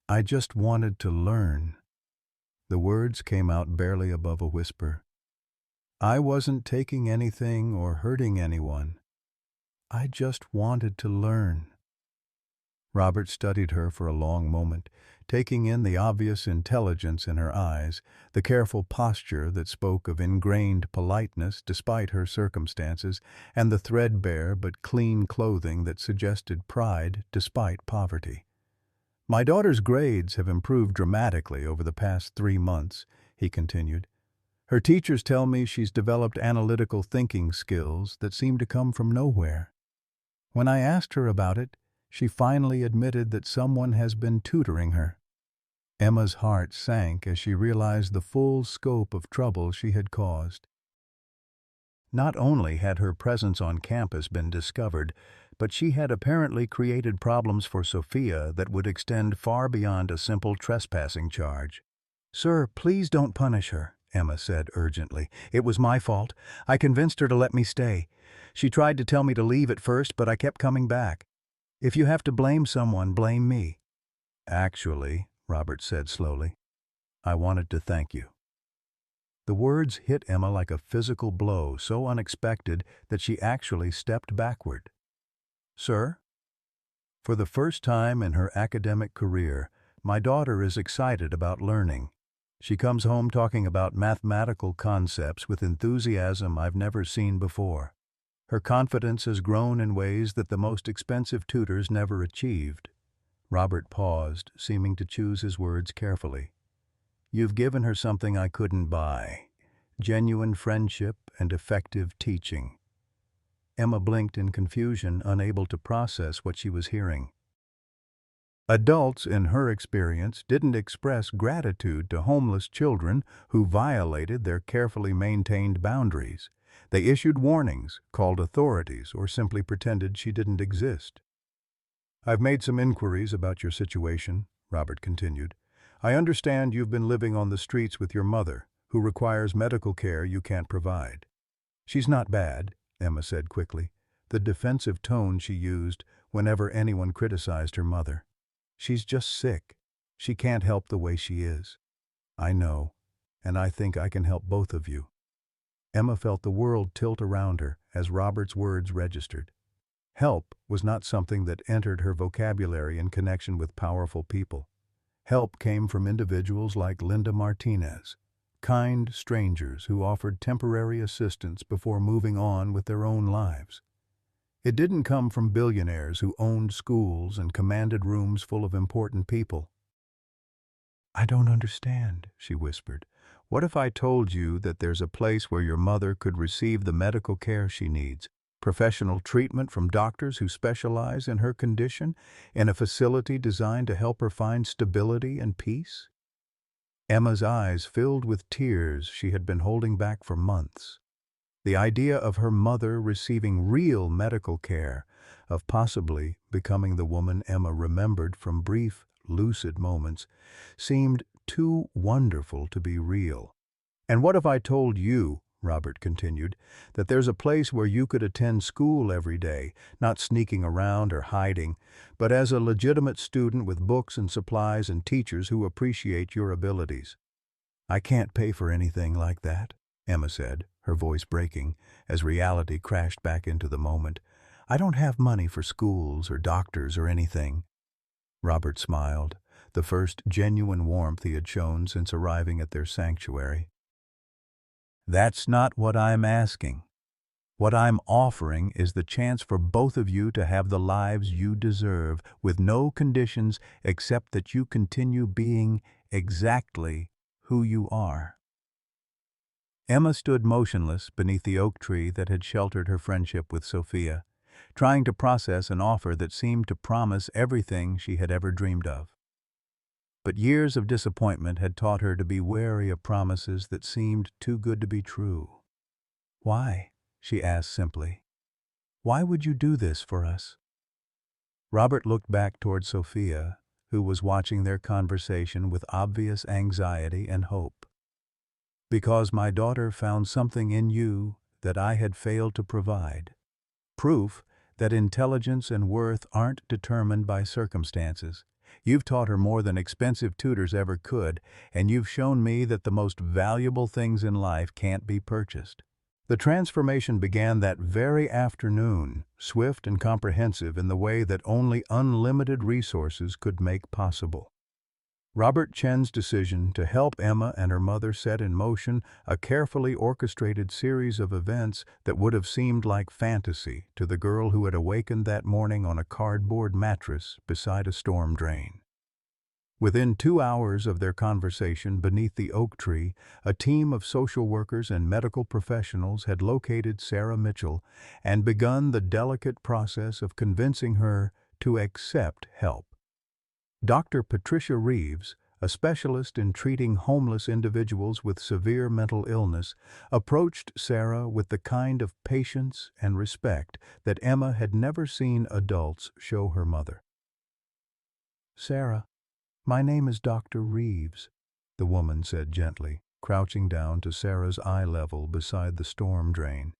"I just wanted to learn." The words came out barely above a whisper. "I wasn't taking anything or hurting anyone. I just wanted to learn." Robert studied her for a long moment, taking in the obvious intelligence in her eyes, the careful posture that spoke of ingrained politeness despite her circumstances, and the threadbare but clean clothing that suggested pride despite poverty. "My daughter's grades have improved dramatically over the past 3 months," he continued. "Her teachers tell me she's developed analytical thinking skills that seem to come from nowhere. When I asked her about it, she finally admitted that someone has been tutoring her." Emma's heart sank as she realized the full scope of trouble she had caused. Not only had her presence on campus been discovered, but she had apparently created problems for Sophia that would extend far beyond a simple trespassing charge. "Sir, please don't punish her," Emma said urgently. "It was my fault. I convinced her to let me stay. She tried to tell me to leave at first, but I kept coming back. If you have to blame someone, blame me." "Actually," Robert said slowly, "I wanted to thank you." The words hit Emma like a physical blow, so unexpected that she actually stepped backward. "Sir?" "For the first time in her academic career, my daughter is excited about learning. She comes home talking about mathematical concepts with enthusiasm I've never seen before. Her confidence has grown in ways that the most expensive tutors never achieved." Robert paused, seeming to choose his words carefully. "You've given her something I couldn't buy: genuine friendship and effective teaching." Emma blinked in confusion, unable to process what she was hearing. Adults, in her experience, didn't express gratitude to homeless children who violated their carefully maintained boundaries. They issued warnings, called authorities, or simply pretended she didn't exist. "I've made some inquiries about your situation," Robert continued. "I understand you've been living on the streets with your mother, who requires medical care you can't provide." "She's not bad," Emma said quickly, the defensive tone she used whenever anyone criticized her mother. "She's just sick. She can't help the way she is." "I know, and I think I can help both of you." Emma felt the world tilt around her as Robert's words registered. Help was not something that entered her vocabulary in connection with powerful people. Help came from individuals like Linda Martinez, kind strangers who offered temporary assistance before moving on with their own lives. It didn't come from billionaires who owned schools and commanded rooms full of important people. "I don't understand," she whispered. "What if I told you that there's a place where your mother could receive the medical care she needs, professional treatment from doctors who specialize in her condition, in a facility designed to help her find stability and peace?" Emma's eyes filled with tears she had been holding back for months. The idea of her mother receiving real medical care, of possibly becoming the woman Emma remembered from brief, lucid moments, seemed too wonderful to be real. "And what if I told you," Robert continued, "that there's a place where you could attend school every day, not sneaking around or hiding, but as a legitimate student with books and supplies and teachers who appreciate your abilities?" "I can't pay for anything like that," Emma said, her voice breaking as reality crashed back into the moment. "I don't have money for schools or doctors or anything." Robert smiled, the first genuine warmth he had shown since arriving at their sanctuary. "That's not what I'm asking. What I'm offering is the chance for both of you to have the lives you deserve, with no conditions except that you continue being exactly who you are." Emma stood motionless beneath the oak tree that had sheltered her friendship with Sophia, trying to process an offer that seemed to promise everything she had ever dreamed of. But years of disappointment had taught her to be wary of promises that seemed too good to be true. "Why?" she asked simply. Why would you do this for us?" Robert looked back toward Sophia, who was watching their conversation with obvious anxiety and hope. "Because my daughter found something in you that I had failed to provide. Proof that intelligence and worth aren't determined by circumstances. You've taught her more than expensive tutors ever could, and you've shown me that the most valuable things in life can't be purchased." The transformation began that very afternoon, swift and comprehensive in the way that only unlimited resources could make possible. Robert Chen's decision to help Emma and her mother set in motion a carefully orchestrated series of events that would have seemed like fantasy to the girl who had awakened that morning on a cardboard mattress beside a storm drain. Within 2 hours of their conversation beneath the oak tree, a team of social workers and medical professionals had located Sarah Mitchell and begun the delicate process of convincing her to accept help. Dr. Patricia Reeves, a specialist in treating homeless individuals with severe mental illness, approached Sarah with the kind of patience and respect that Emma had never seen adults show her mother. "Sarah, my name is Dr. Reeves," the woman said gently, crouching down to Sarah's eye level beside the storm drain.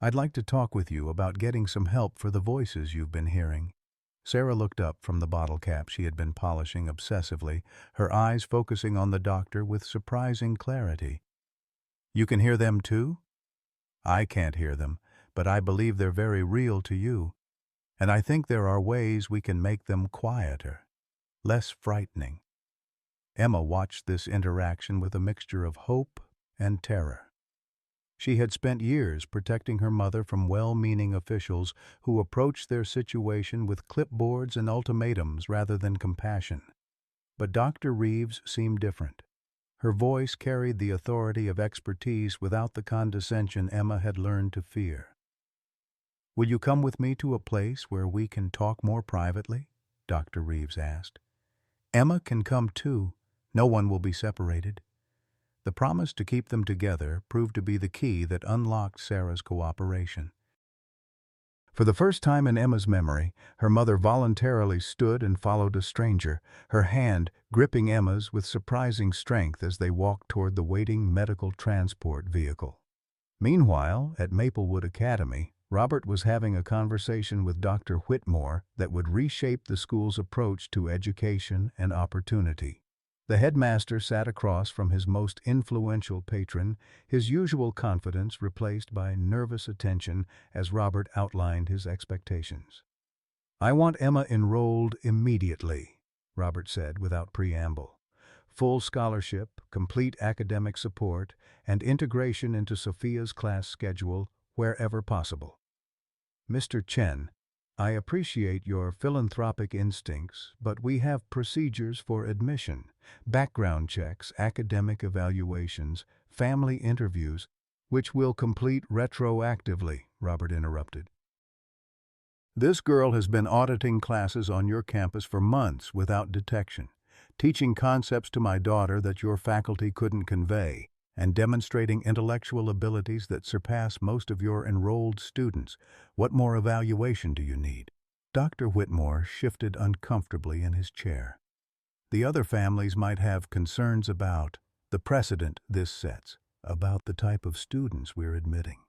"I'd like to talk with you about getting some help for the voices you've been hearing." Sarah looked up from the bottle cap she had been polishing obsessively, her eyes focusing on the doctor with surprising clarity. "You can hear them too?" "I can't hear them, but I believe they're very real to you. And I think there are ways we can make them quieter, less frightening." Emma watched this interaction with a mixture of hope and terror. She had spent years protecting her mother from well-meaning officials who approached their situation with clipboards and ultimatums rather than compassion. But Dr. Reeves seemed different. Her voice carried the authority of expertise without the condescension Emma had learned to fear. "Will you come with me to a place where we can talk more privately?" Dr. Reeves asked. "Emma can come too. No one will be separated." The promise to keep them together proved to be the key that unlocked Sarah's cooperation. For the first time in Emma's memory, her mother voluntarily stood and followed a stranger, her hand gripping Emma's with surprising strength as they walked toward the waiting medical transport vehicle. Meanwhile, at Maplewood Academy, Robert was having a conversation with Dr. Whitmore that would reshape the school's approach to education and opportunity. The headmaster sat across from his most influential patron, his usual confidence replaced by nervous attention as Robert outlined his expectations. "I want Emma enrolled immediately," Robert said without preamble. "Full scholarship, complete academic support, and integration into Sophia's class schedule wherever possible. Mr. Chen, I appreciate your philanthropic instincts, but we have procedures for admission, background checks, academic evaluations, family interviews, which we'll complete retroactively," Robert interrupted. "This girl has been auditing classes on your campus for months without detection, teaching concepts to my daughter that your faculty couldn't convey, and demonstrating intellectual abilities that surpass most of your enrolled students. What more evaluation do you need?" Dr. Whitmore shifted uncomfortably in his chair. "The other families might have concerns about the precedent this sets, about the type of students we're admitting."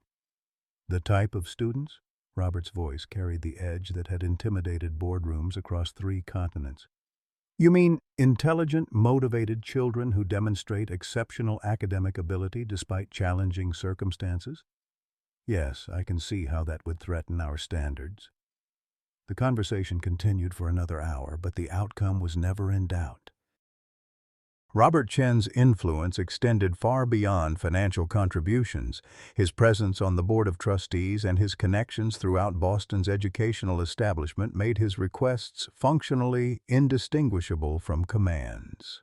"The type of students?" Robert's voice carried the edge that had intimidated boardrooms across 3 continents. "You mean intelligent, motivated children who demonstrate exceptional academic ability despite challenging circumstances?" "Yes, I can see how that would threaten our standards." The conversation continued for another hour, but the outcome was never in doubt. Robert Chen's influence extended far beyond financial contributions. His presence on the Board of Trustees and his connections throughout Boston's educational establishment made his requests functionally indistinguishable from commands.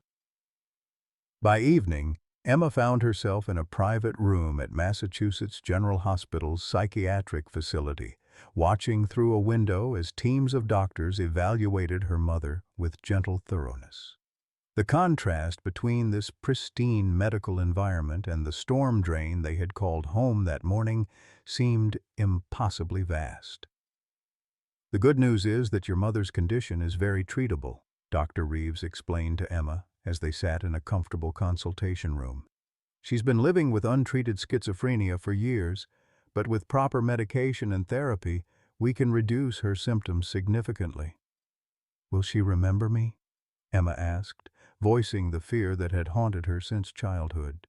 By evening, Emma found herself in a private room at Massachusetts General Hospital's psychiatric facility, watching through a window as teams of doctors evaluated her mother with gentle thoroughness. The contrast between this pristine medical environment and the storm drain they had called home that morning seemed impossibly vast. "The good news is that your mother's condition is very treatable," Dr. Reeves explained to Emma as they sat in a comfortable consultation room. "She's been living with untreated schizophrenia for years, but with proper medication and therapy, we can reduce her symptoms significantly." "Will she remember me?" Emma asked, voicing the fear that had haunted her since childhood.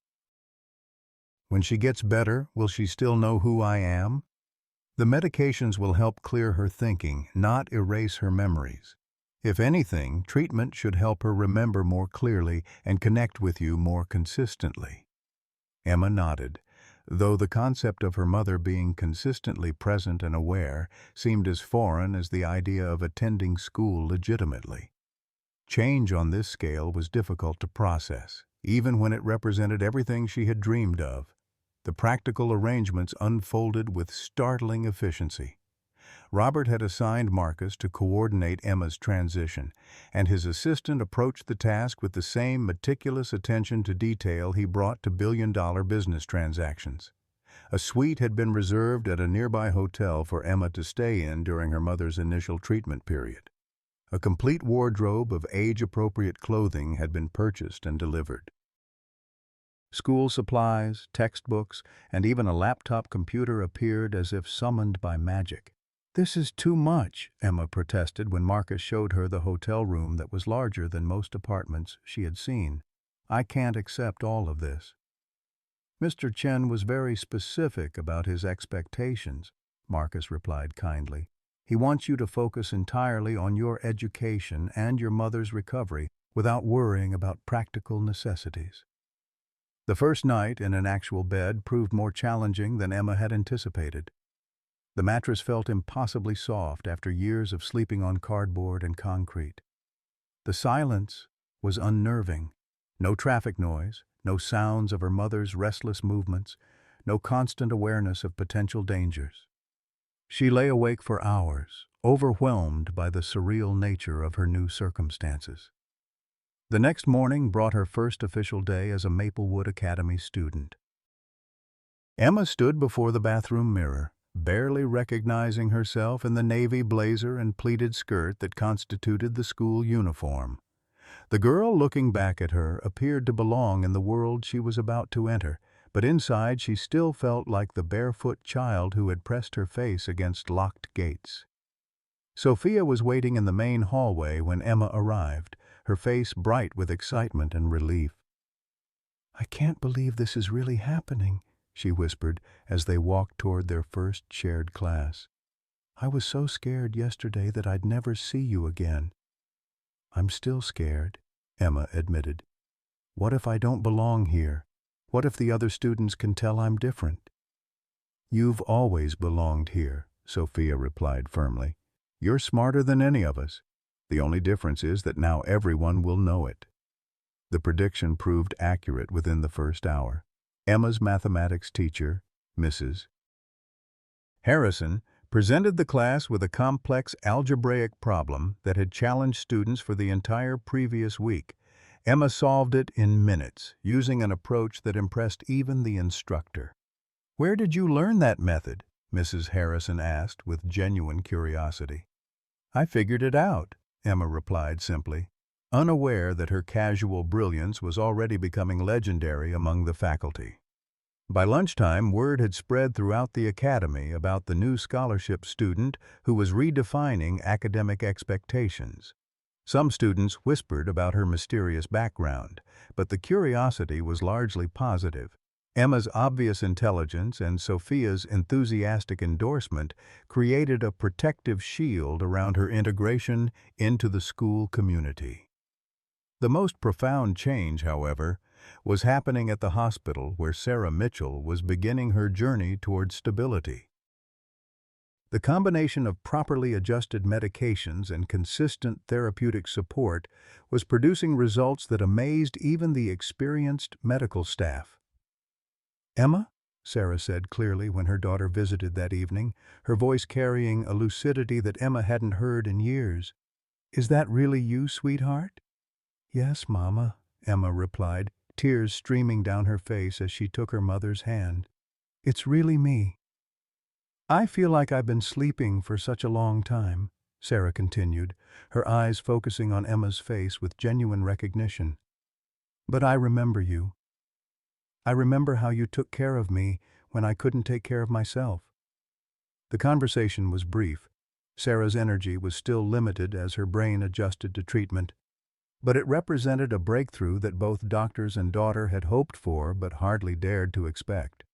"When she gets better, will she still know who I am? The medications will help clear her thinking, not erase her memories. If anything, treatment should help her remember more clearly and connect with you more consistently." Emma nodded, though the concept of her mother being consistently present and aware seemed as foreign as the idea of attending school legitimately. Change on this scale was difficult to process, even when it represented everything she had dreamed of. The practical arrangements unfolded with startling efficiency. Robert had assigned Marcus to coordinate Emma's transition, and his assistant approached the task with the same meticulous attention to detail he brought to billion-dollar business transactions. A suite had been reserved at a nearby hotel for Emma to stay in during her mother's initial treatment period. A complete wardrobe of age-appropriate clothing had been purchased and delivered. School supplies, textbooks, and even a laptop computer appeared as if summoned by magic. "This is too much," Emma protested when Marcus showed her the hotel room that was larger than most apartments she had seen. "I can't accept all of this." "Mr. Chen was very specific about his expectations," Marcus replied kindly. "He wants you to focus entirely on your education and your mother's recovery without worrying about practical necessities." The first night in an actual bed proved more challenging than Emma had anticipated. The mattress felt impossibly soft after years of sleeping on cardboard and concrete. The silence was unnerving. No traffic noise, no sounds of her mother's restless movements, no constant awareness of potential dangers. She lay awake for hours, overwhelmed by the surreal nature of her new circumstances. The next morning brought her first official day as a Maplewood Academy student. Emma stood before the bathroom mirror, barely recognizing herself in the navy blazer and pleated skirt that constituted the school uniform. The girl looking back at her appeared to belong in the world she was about to enter, but inside she still felt like the barefoot child who had pressed her face against locked gates. Sophia was waiting in the main hallway when Emma arrived, her face bright with excitement and relief. "I can't believe this is really happening," she whispered as they walked toward their first shared class. "I was so scared yesterday that I'd never see you again." "I'm still scared," Emma admitted. "What if I don't belong here? What if the other students can tell I'm different?" "You've always belonged here," Sophia replied firmly. "You're smarter than any of us. The only difference is that now everyone will know it." The prediction proved accurate within the first hour. Emma's mathematics teacher, Mrs. Harrison, presented the class with a complex algebraic problem that had challenged students for the entire previous week. Emma solved it in minutes, using an approach that impressed even the instructor. "Where did you learn that method?" Mrs. Harrison asked with genuine curiosity. "I figured it out," Emma replied simply, unaware that her casual brilliance was already becoming legendary among the faculty. By lunchtime, word had spread throughout the academy about the new scholarship student who was redefining academic expectations. Some students whispered about her mysterious background, but the curiosity was largely positive. Emma's obvious intelligence and Sophia's enthusiastic endorsement created a protective shield around her integration into the school community. The most profound change, however, was happening at the hospital where Sarah Mitchell was beginning her journey toward stability. The combination of properly adjusted medications and consistent therapeutic support was producing results that amazed even the experienced medical staff. "Emma," Sarah said clearly when her daughter visited that evening, her voice carrying a lucidity that Emma hadn't heard in years, "is that really you, sweetheart?" Yes, Mama, Emma replied, tears streaming down her face as she took her mother's hand. It's really me. I feel like I've been sleeping for such a long time, Sarah continued, her eyes focusing on Emma's face with genuine recognition. But I remember you. I remember how you took care of me when I couldn't take care of myself. The conversation was brief. Sarah's energy was still limited as her brain adjusted to treatment, but it represented a breakthrough that both doctors and daughter had hoped for but hardly dared to expect.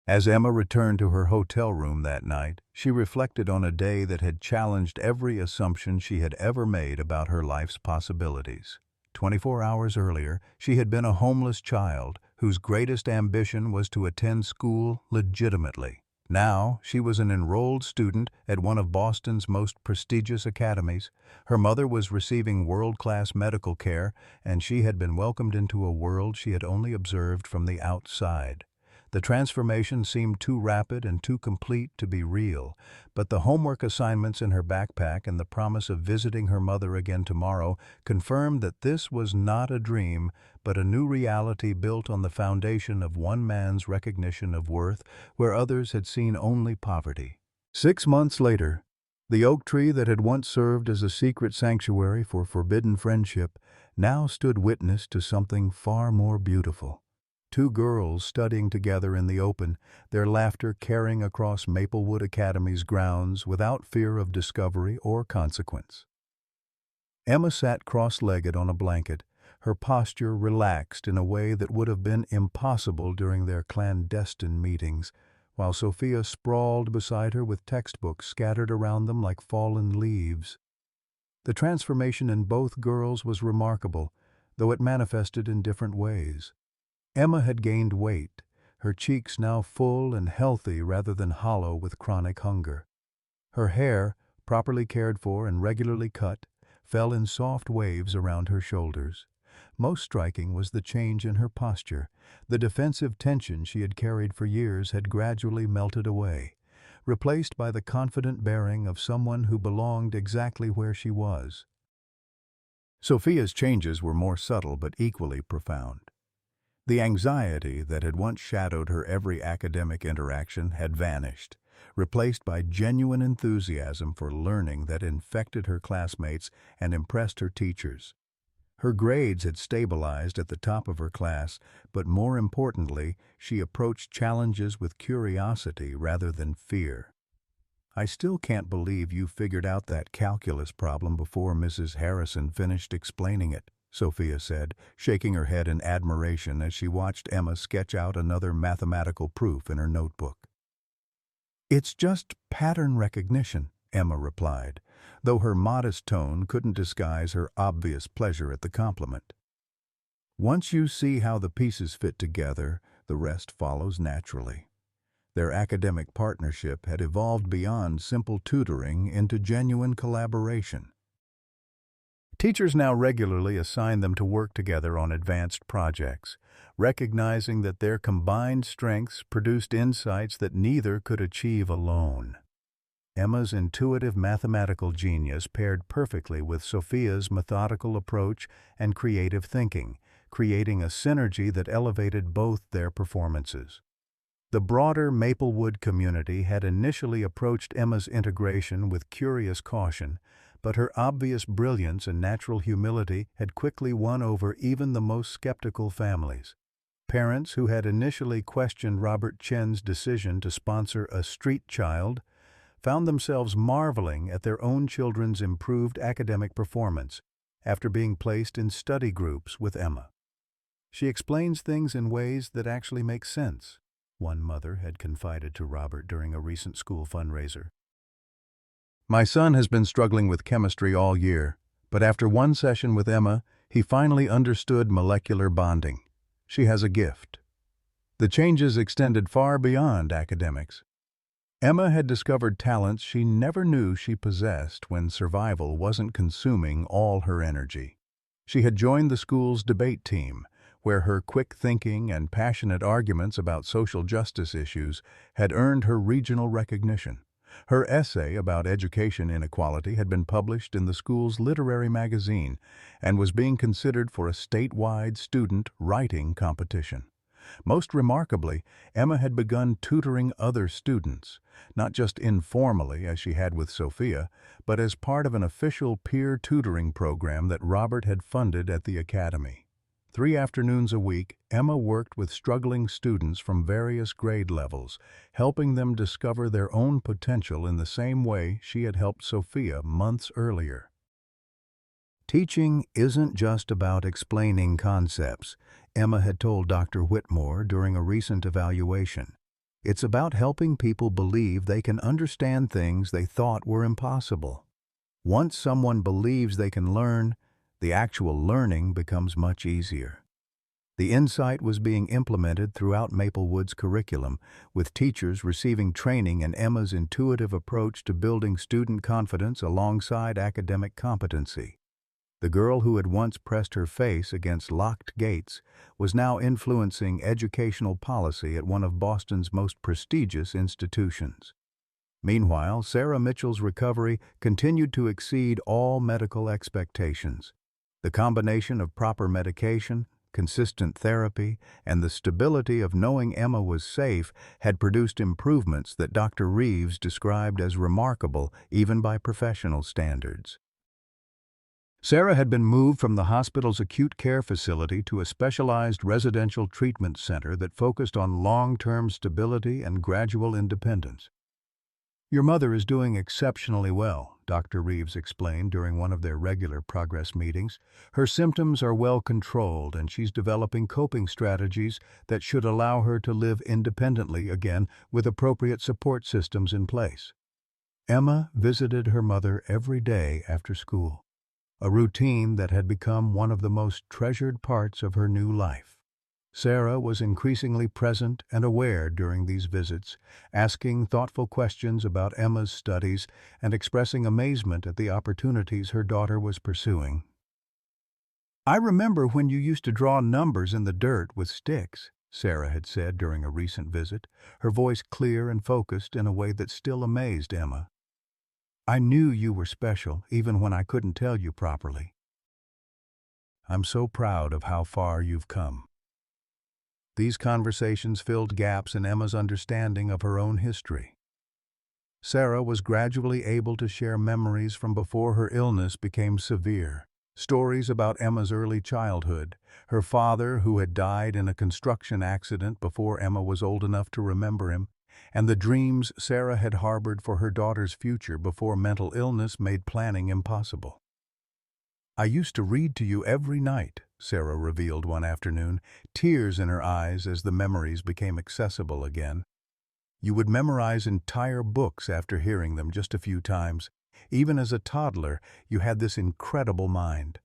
As Emma returned to her hotel room that night, she reflected on a day that had challenged every assumption she had ever made about her life's possibilities. 24 hours earlier, she had been a homeless child whose greatest ambition was to attend school legitimately. Now, she was an enrolled student at one of Boston's most prestigious academies. Her mother was receiving world-class medical care, and she had been welcomed into a world she had only observed from the outside. The transformation seemed too rapid and too complete to be real, but the homework assignments in her backpack and the promise of visiting her mother again tomorrow confirmed that this was not a dream, but a new reality built on the foundation of one man's recognition of worth where others had seen only poverty. 6 months later, the oak tree that had once served as a secret sanctuary for forbidden friendship now stood witness to something far more beautiful. Two girls studying together in the open, their laughter carrying across Maplewood Academy's grounds without fear of discovery or consequence. Emma sat cross-legged on a blanket, her posture relaxed in a way that would have been impossible during their clandestine meetings, while Sophia sprawled beside her with textbooks scattered around them like fallen leaves. The transformation in both girls was remarkable, though it manifested in different ways. Emma had gained weight, her cheeks now full and healthy rather than hollow with chronic hunger. Her hair, properly cared for and regularly cut, fell in soft waves around her shoulders. Most striking was the change in her posture. The defensive tension she had carried for years had gradually melted away, replaced by the confident bearing of someone who belonged exactly where she was. Sophia's changes were more subtle but equally profound. The anxiety that had once shadowed her every academic interaction had vanished, replaced by genuine enthusiasm for learning that infected her classmates and impressed her teachers. Her grades had stabilized at the top of her class, but more importantly, she approached challenges with curiosity rather than fear. "I still can't believe you figured out that calculus problem before Mrs. Harrison finished explaining it," Sophia said, shaking her head in admiration as she watched Emma sketch out another mathematical proof in her notebook. "It's just pattern recognition," Emma replied, though her modest tone couldn't disguise her obvious pleasure at the compliment. "Once you see how the pieces fit together, the rest follows naturally." Their academic partnership had evolved beyond simple tutoring into genuine collaboration. Teachers now regularly assign them to work together on advanced projects, recognizing that their combined strengths produced insights that neither could achieve alone. Emma's intuitive mathematical genius paired perfectly with Sophia's methodical approach and creative thinking, creating a synergy that elevated both their performances. The broader Maplewood community had initially approached Emma's integration with curious caution, but her obvious brilliance and natural humility had quickly won over even the most skeptical families. Parents who had initially questioned Robert Chen's decision to sponsor a street child found themselves marveling at their own children's improved academic performance after being placed in study groups with Emma. "She explains things in ways that actually make sense," one mother had confided to Robert during a recent school fundraiser. "My son has been struggling with chemistry all year, but after one session with Emma, he finally understood molecular bonding. She has a gift." The changes extended far beyond academics. Emma had discovered talents she never knew she possessed when survival wasn't consuming all her energy. She had joined the school's debate team, where her quick thinking and passionate arguments about social justice issues had earned her regional recognition. Her essay about education inequality had been published in the school's literary magazine and was being considered for a statewide student writing competition. Most remarkably, Emma had begun tutoring other students, not just informally as she had with Sophia, but as part of an official peer tutoring program that Robert had funded at the academy. 3 afternoons a week, Emma worked with struggling students from various grade levels, helping them discover their own potential in the same way she had helped Sophia months earlier. Teaching isn't just about explaining concepts, Emma had told Dr. Whitmore during a recent evaluation. It's about helping people believe they can understand things they thought were impossible. Once someone believes they can learn, the actual learning becomes much easier. The insight was being implemented throughout Maplewood's curriculum, with teachers receiving training in Emma's intuitive approach to building student confidence alongside academic competency. The girl who had once pressed her face against locked gates was now influencing educational policy at one of Boston's most prestigious institutions. Meanwhile, Sarah Mitchell's recovery continued to exceed all medical expectations. The combination of proper medication, consistent therapy, and the stability of knowing Emma was safe had produced improvements that Dr. Reeves described as remarkable even by professional standards. Sarah had been moved from the hospital's acute care facility to a specialized residential treatment center that focused on long-term stability and gradual independence. "Your mother is doing exceptionally well," Dr. Reeves explained during one of their regular progress meetings. "Her symptoms are well controlled and she's developing coping strategies that should allow her to live independently again with appropriate support systems in place." Emma visited her mother every day after school, a routine that had become one of the most treasured parts of her new life. Sarah was increasingly present and aware during these visits, asking thoughtful questions about Emma's studies and expressing amazement at the opportunities her daughter was pursuing. "I remember when you used to draw numbers in the dirt with sticks," Sarah had said during a recent visit, her voice clear and focused in a way that still amazed Emma. "I knew you were special, even when I couldn't tell you properly. I'm so proud of how far you've come." These conversations filled gaps in Emma's understanding of her own history. Sarah was gradually able to share memories from before her illness became severe. Stories about Emma's early childhood, her father who had died in a construction accident before Emma was old enough to remember him, and the dreams Sarah had harbored for her daughter's future before mental illness made planning impossible. "I used to read to you every night," Sarah revealed one afternoon, tears in her eyes as the memories became accessible again. "You would memorize entire books after hearing them just a few times. Even as a toddler, you had this incredible mind."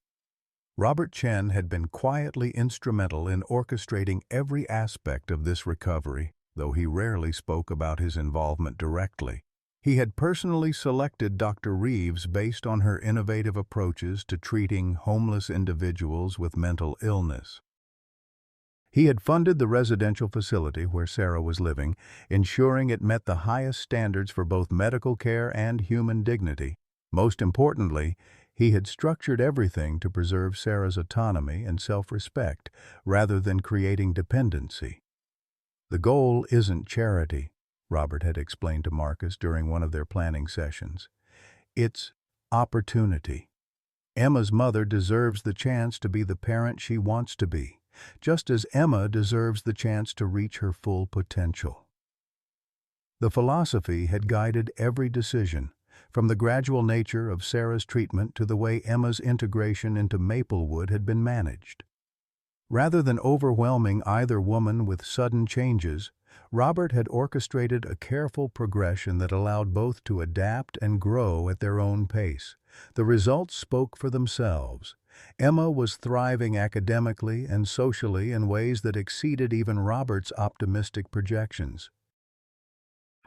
Robert Chen had been quietly instrumental in orchestrating every aspect of this recovery, though he rarely spoke about his involvement directly. He had personally selected Dr. Reeves based on her innovative approaches to treating homeless individuals with mental illness. He had funded the residential facility where Sarah was living, ensuring it met the highest standards for both medical care and human dignity. Most importantly, he had structured everything to preserve Sarah's autonomy and self-respect, rather than creating dependency. "The goal isn't charity," Robert had explained to Marcus during one of their planning sessions. "It's opportunity. Emma's mother deserves the chance to be the parent she wants to be, just as Emma deserves the chance to reach her full potential." The philosophy had guided every decision, from the gradual nature of Sarah's treatment to the way Emma's integration into Maplewood had been managed. Rather than overwhelming either woman with sudden changes, Robert had orchestrated a careful progression that allowed both to adapt and grow at their own pace. The results spoke for themselves. Emma was thriving academically and socially in ways that exceeded even Robert's optimistic projections.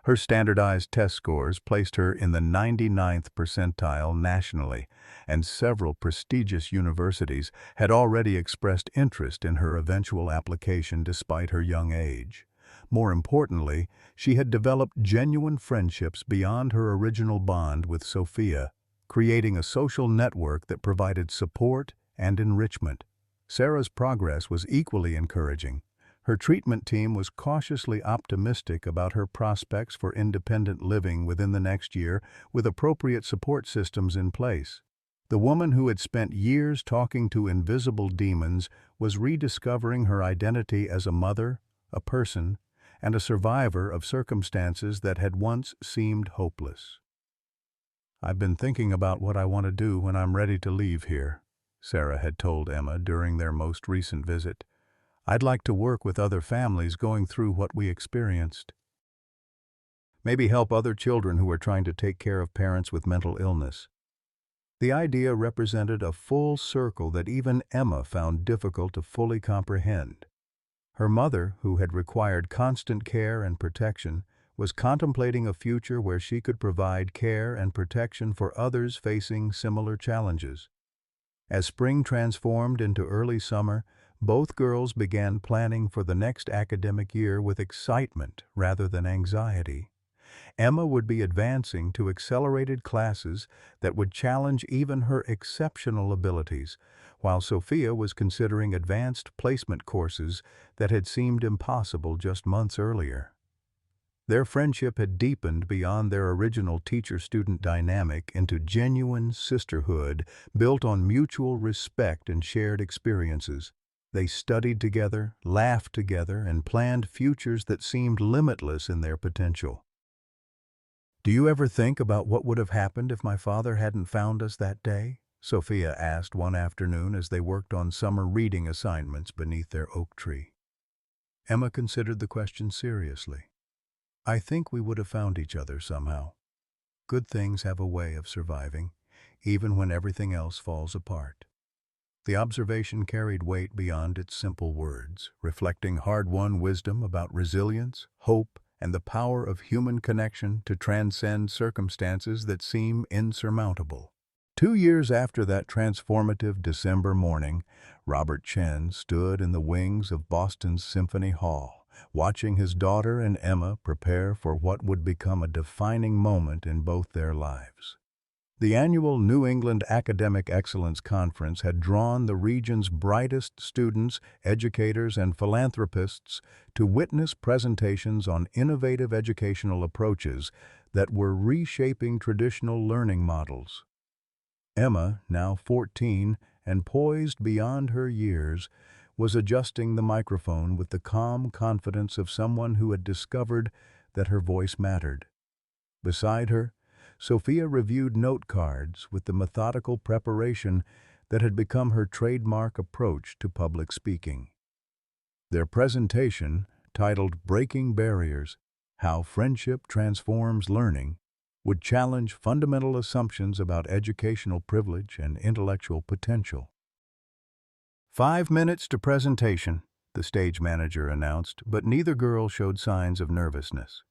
Her standardized test scores placed her in the 99th percentile nationally, and several prestigious universities had already expressed interest in her eventual application despite her young age. More importantly, she had developed genuine friendships beyond her original bond with Sophia, creating a social network that provided support and enrichment. Sarah's progress was equally encouraging. Her treatment team was cautiously optimistic about her prospects for independent living within the next year with appropriate support systems in place. The woman who had spent years talking to invisible demons was rediscovering her identity as a mother, a person, and a survivor of circumstances that had once seemed hopeless. "I've been thinking about what I want to do when I'm ready to leave here," Sarah had told Emma during their most recent visit. "I'd like to work with other families going through what we experienced. Maybe help other children who are trying to take care of parents with mental illness." The idea represented a full circle that even Emma found difficult to fully comprehend. Her mother, who had required constant care and protection, was contemplating a future where she could provide care and protection for others facing similar challenges. As spring transformed into early summer, both girls began planning for the next academic year with excitement rather than anxiety. Emma would be advancing to accelerated classes that would challenge even her exceptional abilities, while Sophia was considering advanced placement courses that had seemed impossible just months earlier. Their friendship had deepened beyond their original teacher-student dynamic into genuine sisterhood built on mutual respect and shared experiences. They studied together, laughed together, and planned futures that seemed limitless in their potential. "Do you ever think about what would have happened if my father hadn't found us that day?" Sophia asked one afternoon as they worked on summer reading assignments beneath their oak tree. Emma considered the question seriously. "I think we would have found each other somehow. Good things have a way of surviving, even when everything else falls apart." The observation carried weight beyond its simple words, reflecting hard-won wisdom about resilience, hope, and the power of human connection to transcend circumstances that seem insurmountable. 2 years after that transformative December morning, Robert Chen stood in the wings of Boston's Symphony Hall, watching his daughter and Emma prepare for what would become a defining moment in both their lives. The annual New England Academic Excellence Conference had drawn the region's brightest students, educators, and philanthropists to witness presentations on innovative educational approaches that were reshaping traditional learning models. Emma, now 14 and poised beyond her years, was adjusting the microphone with the calm confidence of someone who had discovered that her voice mattered. Beside her, Sophia reviewed note cards with the methodical preparation that had become her trademark approach to public speaking. Their presentation, titled "Breaking Barriers: How Friendship Transforms Learning," would challenge fundamental assumptions about educational privilege and intellectual potential. "5 minutes to presentation," the stage manager announced, but neither girl showed signs of nervousness.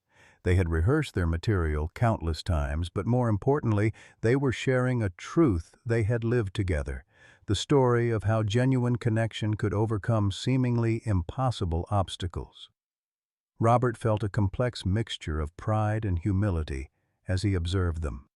They had rehearsed their material countless times, but more importantly, they were sharing a truth they had lived together, the story of how genuine connection could overcome seemingly impossible obstacles. Robert felt a complex mixture of pride and humility as he observed them.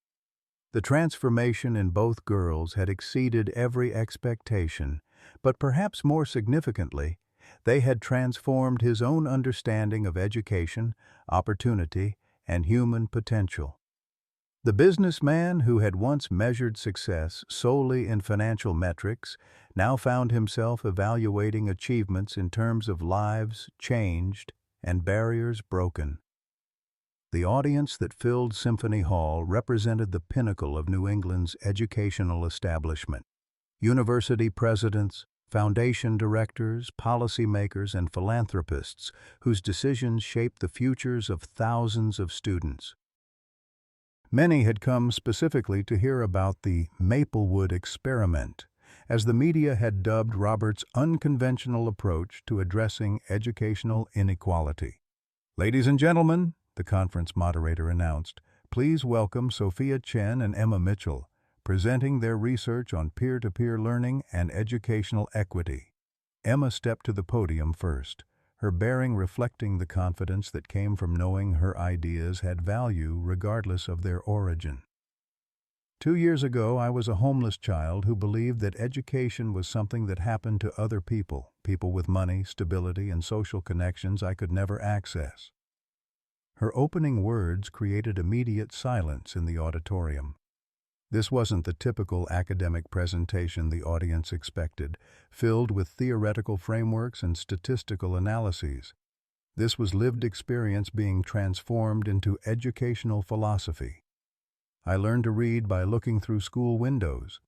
The transformation in both girls had exceeded every expectation, but perhaps more significantly, they had transformed his own understanding of education, opportunity, and human potential. The businessman who had once measured success solely in financial metrics now found himself evaluating achievements in terms of lives changed and barriers broken. The audience that filled Symphony Hall represented the pinnacle of New England's educational establishment. University presidents, foundation directors, policymakers, and philanthropists whose decisions shaped the futures of thousands of students. Many had come specifically to hear about the Maplewood experiment, as the media had dubbed Robert's unconventional approach to addressing educational inequality. "Ladies and gentlemen," the conference moderator announced, "please welcome Sophia Chen and Emma Mitchell, presenting their research on peer-to-peer learning and educational equity." Emma stepped to the podium first, her bearing reflecting the confidence that came from knowing her ideas had value regardless of their origin. 2 years ago, I was a homeless child who believed that education was something that happened to other people, people with money, stability, and social connections I could never access. Her opening words created immediate silence in the auditorium. This wasn't the typical academic presentation the audience expected, filled with theoretical frameworks and statistical analyses. This was lived experience being transformed into educational philosophy. I learned to read by looking through school windows.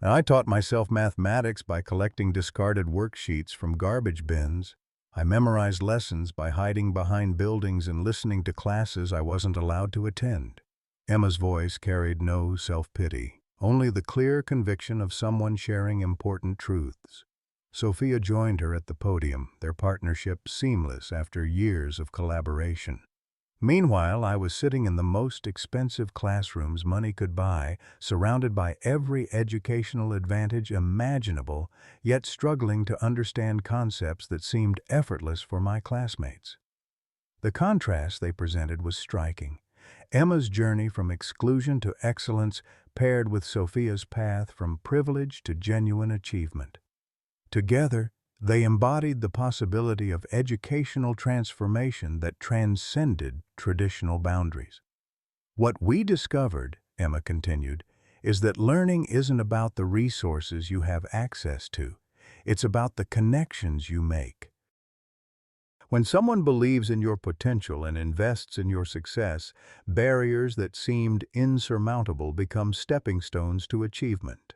I taught myself mathematics by collecting discarded worksheets from garbage bins. I memorized lessons by hiding behind buildings and listening to classes I wasn't allowed to attend. Emma's voice carried no self-pity, only the clear conviction of someone sharing important truths. Sophia joined her at the podium, their partnership seamless after years of collaboration. Meanwhile, I was sitting in the most expensive classrooms money could buy, surrounded by every educational advantage imaginable, yet struggling to understand concepts that seemed effortless for my classmates. The contrast they presented was striking. Emma's journey from exclusion to excellence paired with Sophia's path from privilege to genuine achievement. Together, they embodied the possibility of educational transformation that transcended traditional boundaries. What we discovered, Emma continued, is that learning isn't about the resources you have access to. It's about the connections you make. When someone believes in your potential and invests in your success, barriers that seemed insurmountable become stepping stones to achievement.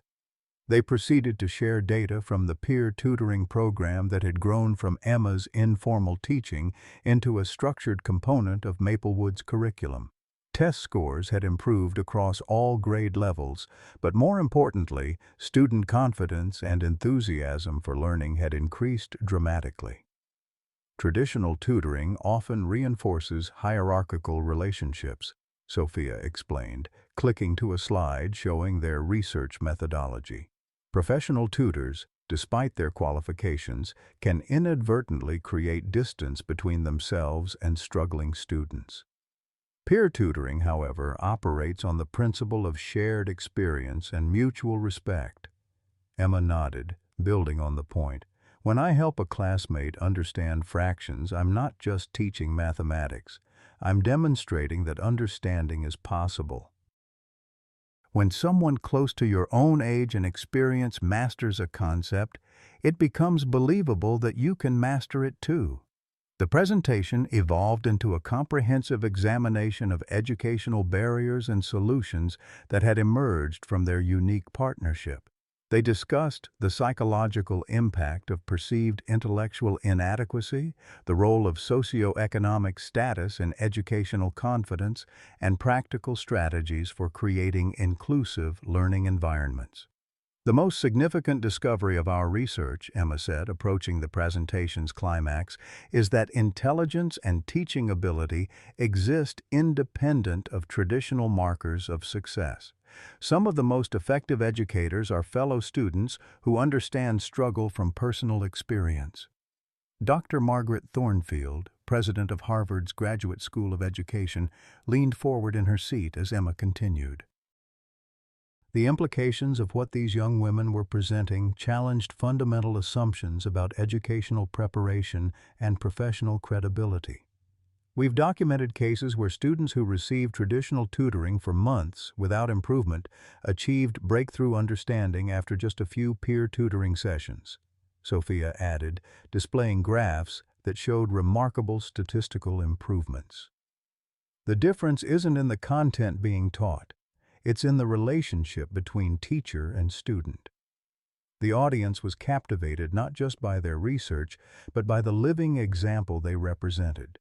They proceeded to share data from the peer tutoring program that had grown from Emma's informal teaching into a structured component of Maplewood's curriculum. Test scores had improved across all grade levels, but more importantly, student confidence and enthusiasm for learning had increased dramatically. Traditional tutoring often reinforces hierarchical relationships, Sophia explained, clicking to a slide showing their research methodology. Professional tutors, despite their qualifications, can inadvertently create distance between themselves and struggling students. Peer tutoring, however, operates on the principle of shared experience and mutual respect. Emma nodded, building on the point. When I help a classmate understand fractions, I'm not just teaching mathematics. I'm demonstrating that understanding is possible. When someone close to your own age and experience masters a concept, it becomes believable that you can master it too. The presentation evolved into a comprehensive examination of educational barriers and solutions that had emerged from their unique partnership. They discussed the psychological impact of perceived intellectual inadequacy, the role of socioeconomic status in educational confidence, and practical strategies for creating inclusive learning environments. The most significant discovery of our research, Emma said, approaching the presentation's climax, is that intelligence and teaching ability exist independent of traditional markers of success. Some of the most effective educators are fellow students who understand struggle from personal experience. Dr. Margaret Thornfield, president of Harvard's Graduate School of Education, leaned forward in her seat as Emma continued. The implications of what these young women were presenting challenged fundamental assumptions about educational preparation and professional credibility. We've documented cases where students who received traditional tutoring for months without improvement achieved breakthrough understanding after just a few peer tutoring sessions, Sophia added, displaying graphs that showed remarkable statistical improvements. The difference isn't in the content being taught. It's in the relationship between teacher and student. The audience was captivated not just by their research, but by the living example they represented.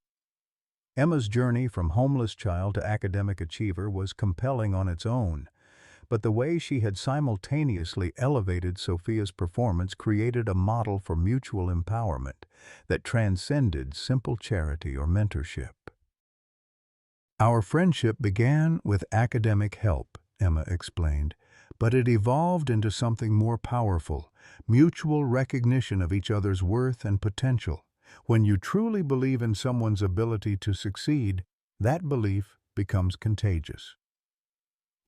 Emma's journey from homeless child to academic achiever was compelling on its own, but the way she had simultaneously elevated Sophia's performance created a model for mutual empowerment that transcended simple charity or mentorship. Our friendship began with academic help, Emma explained, but it evolved into something more powerful, mutual recognition of each other's worth and potential. When you truly believe in someone's ability to succeed, that belief becomes contagious.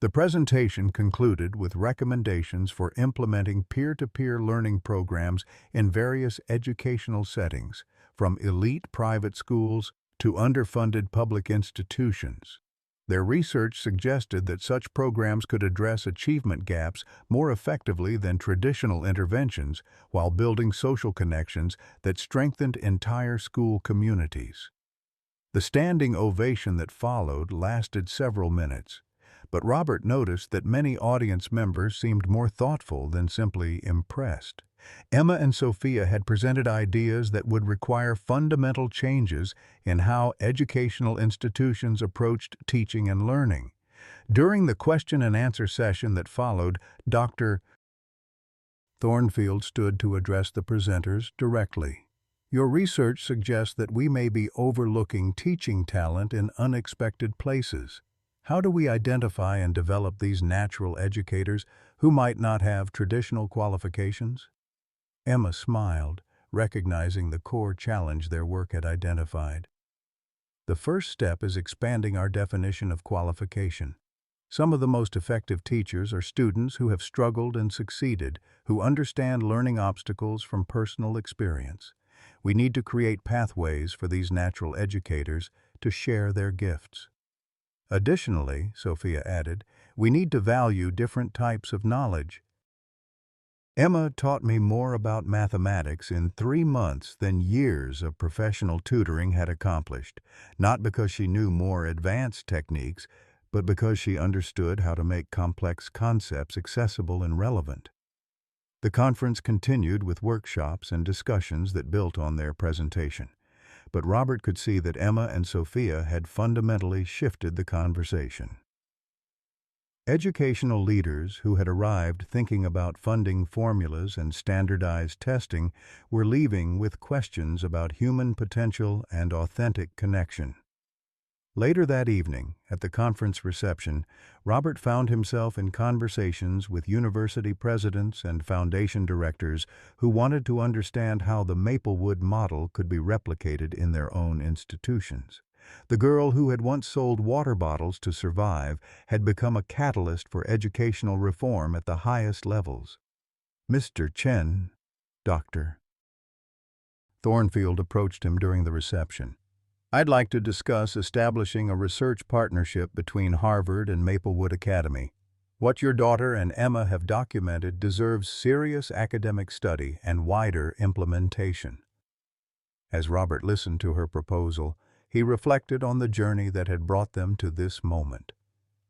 The presentation concluded with recommendations for implementing peer-to-peer learning programs in various educational settings, from elite private schools to underfunded public institutions. Their research suggested that such programs could address achievement gaps more effectively than traditional interventions while building social connections that strengthened entire school communities. The standing ovation that followed lasted several minutes, but Robert noticed that many audience members seemed more thoughtful than simply impressed. Emma and Sophia had presented ideas that would require fundamental changes in how educational institutions approached teaching and learning. During the question and answer session that followed, Dr. Thornfield stood to address the presenters directly. Your research suggests that we may be overlooking teaching talent in unexpected places. How do we identify and develop these natural educators who might not have traditional qualifications? Emma smiled, recognizing the core challenge their work had identified. The first step is expanding our definition of qualification. Some of the most effective teachers are students who have struggled and succeeded, who understand learning obstacles from personal experience. We need to create pathways for these natural educators to share their gifts. Additionally, Sophia added, we need to value different types of knowledge. Emma taught me more about mathematics in 3 months than years of professional tutoring had accomplished, not because she knew more advanced techniques, but because she understood how to make complex concepts accessible and relevant. The conference continued with workshops and discussions that built on their presentation, but Robert could see that Emma and Sophia had fundamentally shifted the conversation. Educational leaders who had arrived thinking about funding formulas and standardized testing were leaving with questions about human potential and authentic connection. Later that evening, at the conference reception, Robert found himself in conversations with university presidents and foundation directors who wanted to understand how the Maplewood model could be replicated in their own institutions. The girl who had once sold water bottles to survive had become a catalyst for educational reform at the highest levels. Mr. Chen, Dr. Thornfield approached him during the reception. I'd like to discuss establishing a research partnership between Harvard and Maplewood Academy. What your daughter and Emma have documented deserves serious academic study and wider implementation. As Robert listened to her proposal, he reflected on the journey that had brought them to this moment.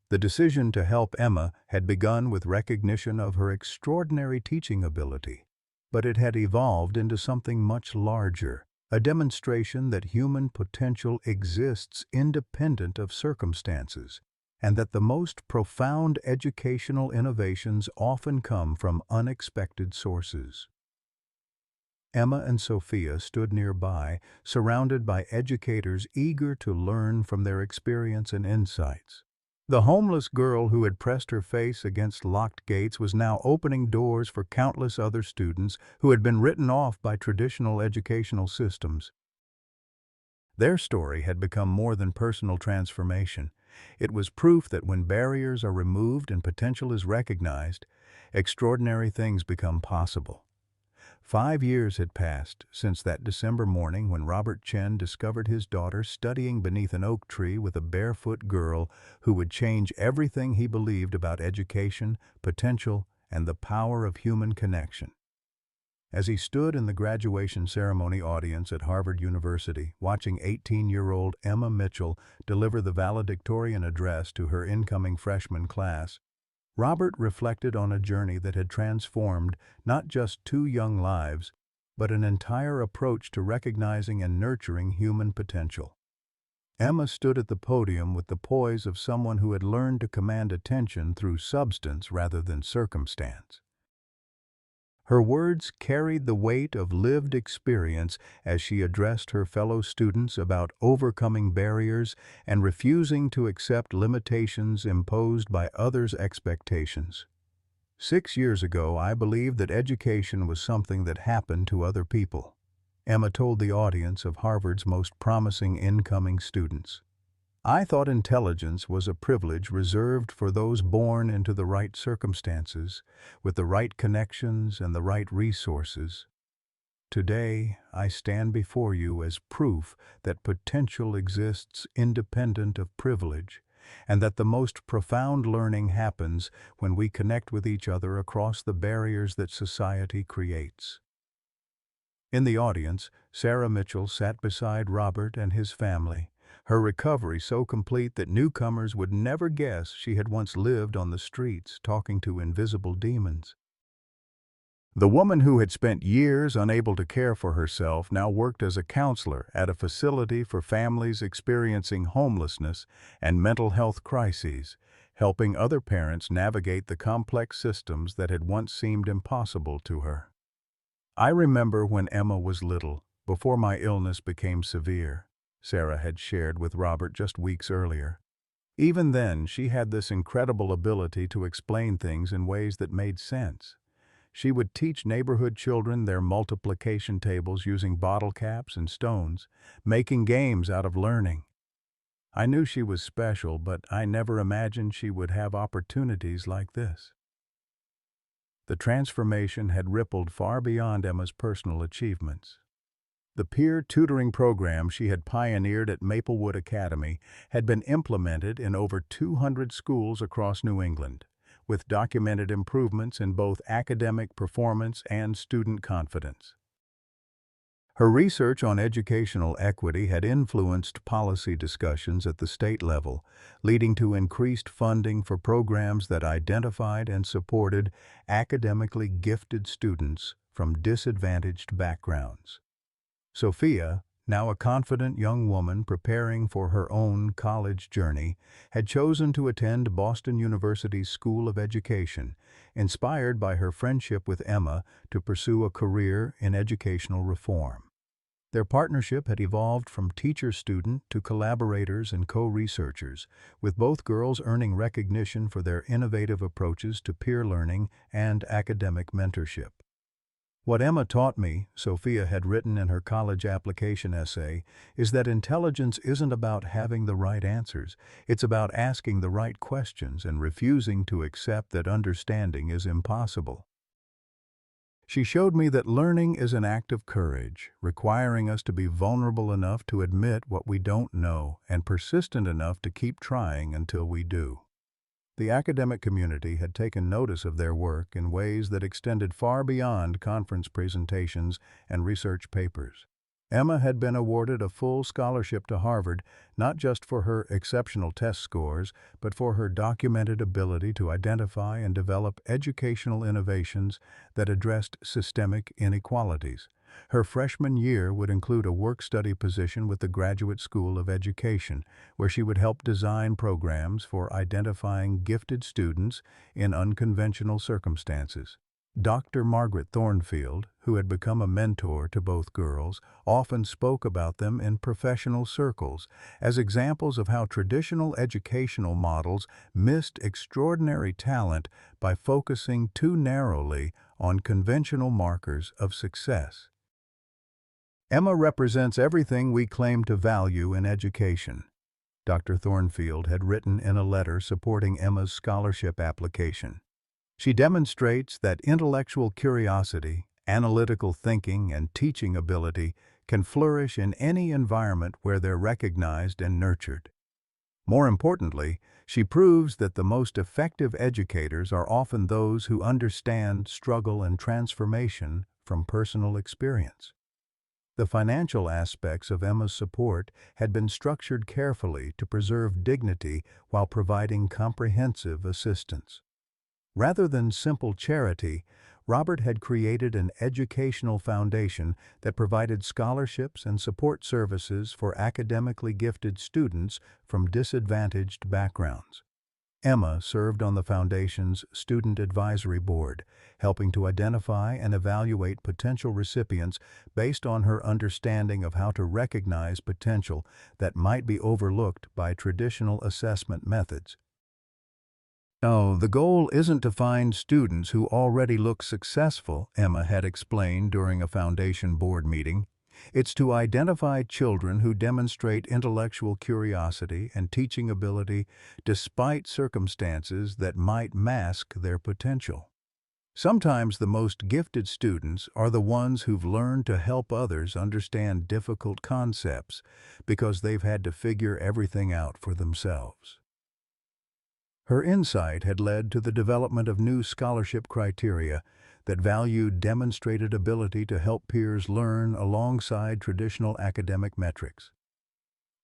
The decision to help Emma had begun with recognition of her extraordinary teaching ability, but it had evolved into something much larger, a demonstration that human potential exists independent of circumstances, and that the most profound educational innovations often come from unexpected sources. Emma and Sophia stood nearby, surrounded by educators eager to learn from their experience and insights. The homeless girl who had pressed her face against locked gates was now opening doors for countless other students who had been written off by traditional educational systems. Their story had become more than personal transformation. It was proof that when barriers are removed and potential is recognized, extraordinary things become possible. 5 years had passed since that December morning when Robert Chen discovered his daughter studying beneath an oak tree with a barefoot girl who would change everything he believed about education, potential, and the power of human connection. As he stood in the graduation ceremony audience at Harvard University, watching 18-year-old Emma Mitchell deliver the valedictorian address to her incoming freshman class, Robert reflected on a journey that had transformed not just 2 young lives, but an entire approach to recognizing and nurturing human potential. Emma stood at the podium with the poise of someone who had learned to command attention through substance rather than circumstance. Her words carried the weight of lived experience as she addressed her fellow students about overcoming barriers and refusing to accept limitations imposed by others' expectations. 6 years ago, I believed that education was something that happened to other people. Emma told the audience of Harvard's most promising incoming students. "I thought intelligence was a privilege reserved for those born into the right circumstances, with the right connections and the right resources. Today, I stand before you as proof that potential exists independent of privilege, and that the most profound learning happens when we connect with each other across the barriers that society creates." In the audience, Sarah Mitchell sat beside Robert and his family, her recovery so complete that newcomers would never guess she had once lived on the streets talking to invisible demons. The woman who had spent years unable to care for herself now worked as a counselor at a facility for families experiencing homelessness and mental health crises, helping other parents navigate the complex systems that had once seemed impossible to her. "I remember when Emma was little, before my illness became severe," Sarah had shared with Robert just weeks earlier. "Even then, she had this incredible ability to explain things in ways that made sense. She would teach neighborhood children their multiplication tables using bottle caps and stones, making games out of learning. I knew she was special, but I never imagined she would have opportunities like this." The transformation had rippled far beyond Emma's personal achievements. The peer tutoring program she had pioneered at Maplewood Academy had been implemented in over 200 schools across New England, with documented improvements in both academic performance and student confidence. Her research on educational equity had influenced policy discussions at the state level, leading to increased funding for programs that identified and supported academically gifted students from disadvantaged backgrounds. Sophia, now a confident young woman preparing for her own college journey, had chosen to attend Boston University's School of Education, inspired by her friendship with Emma to pursue a career in educational reform. Their partnership had evolved from teacher-student to collaborators and co-researchers, with both girls earning recognition for their innovative approaches to peer learning and academic mentorship. "What Emma taught me," Sophia had written in her college application essay, "is that intelligence isn't about having the right answers. It's about asking the right questions and refusing to accept that understanding is impossible. She showed me that learning is an act of courage, requiring us to be vulnerable enough to admit what we don't know and persistent enough to keep trying until we do." The academic community had taken notice of their work in ways that extended far beyond conference presentations and research papers. Emma had been awarded a full scholarship to Harvard, not just for her exceptional test scores, but for her documented ability to identify and develop educational innovations that addressed systemic inequalities. Her freshman year would include a work-study position with the Graduate School of Education, where she would help design programs for identifying gifted students in unconventional circumstances. Dr. Margaret Thornfield, who had become a mentor to both girls, often spoke about them in professional circles as examples of how traditional educational models missed extraordinary talent by focusing too narrowly on conventional markers of success. "Emma represents everything we claim to value in education," Dr. Thornfield had written in a letter supporting Emma's scholarship application. "She demonstrates that intellectual curiosity, analytical thinking, and teaching ability can flourish in any environment where they're recognized and nurtured. More importantly, she proves that the most effective educators are often those who understand struggle and transformation from personal experience." The financial aspects of Emma's support had been structured carefully to preserve dignity while providing comprehensive assistance. Rather than simple charity, Robert had created an educational foundation that provided scholarships and support services for academically gifted students from disadvantaged backgrounds. Emma served on the Foundation's Student Advisory Board, helping to identify and evaluate potential recipients based on her understanding of how to recognize potential that might be overlooked by traditional assessment methods. "No, the goal isn't to find students who already look successful," Emma had explained during a Foundation board meeting. It's to identify children who demonstrate intellectual curiosity and teaching ability despite circumstances that might mask their potential. Sometimes the most gifted students are the ones who've learned to help others understand difficult concepts because they've had to figure everything out for themselves. Her insight had led to the development of new scholarship criteria that valued demonstrated ability to help peers learn alongside traditional academic metrics.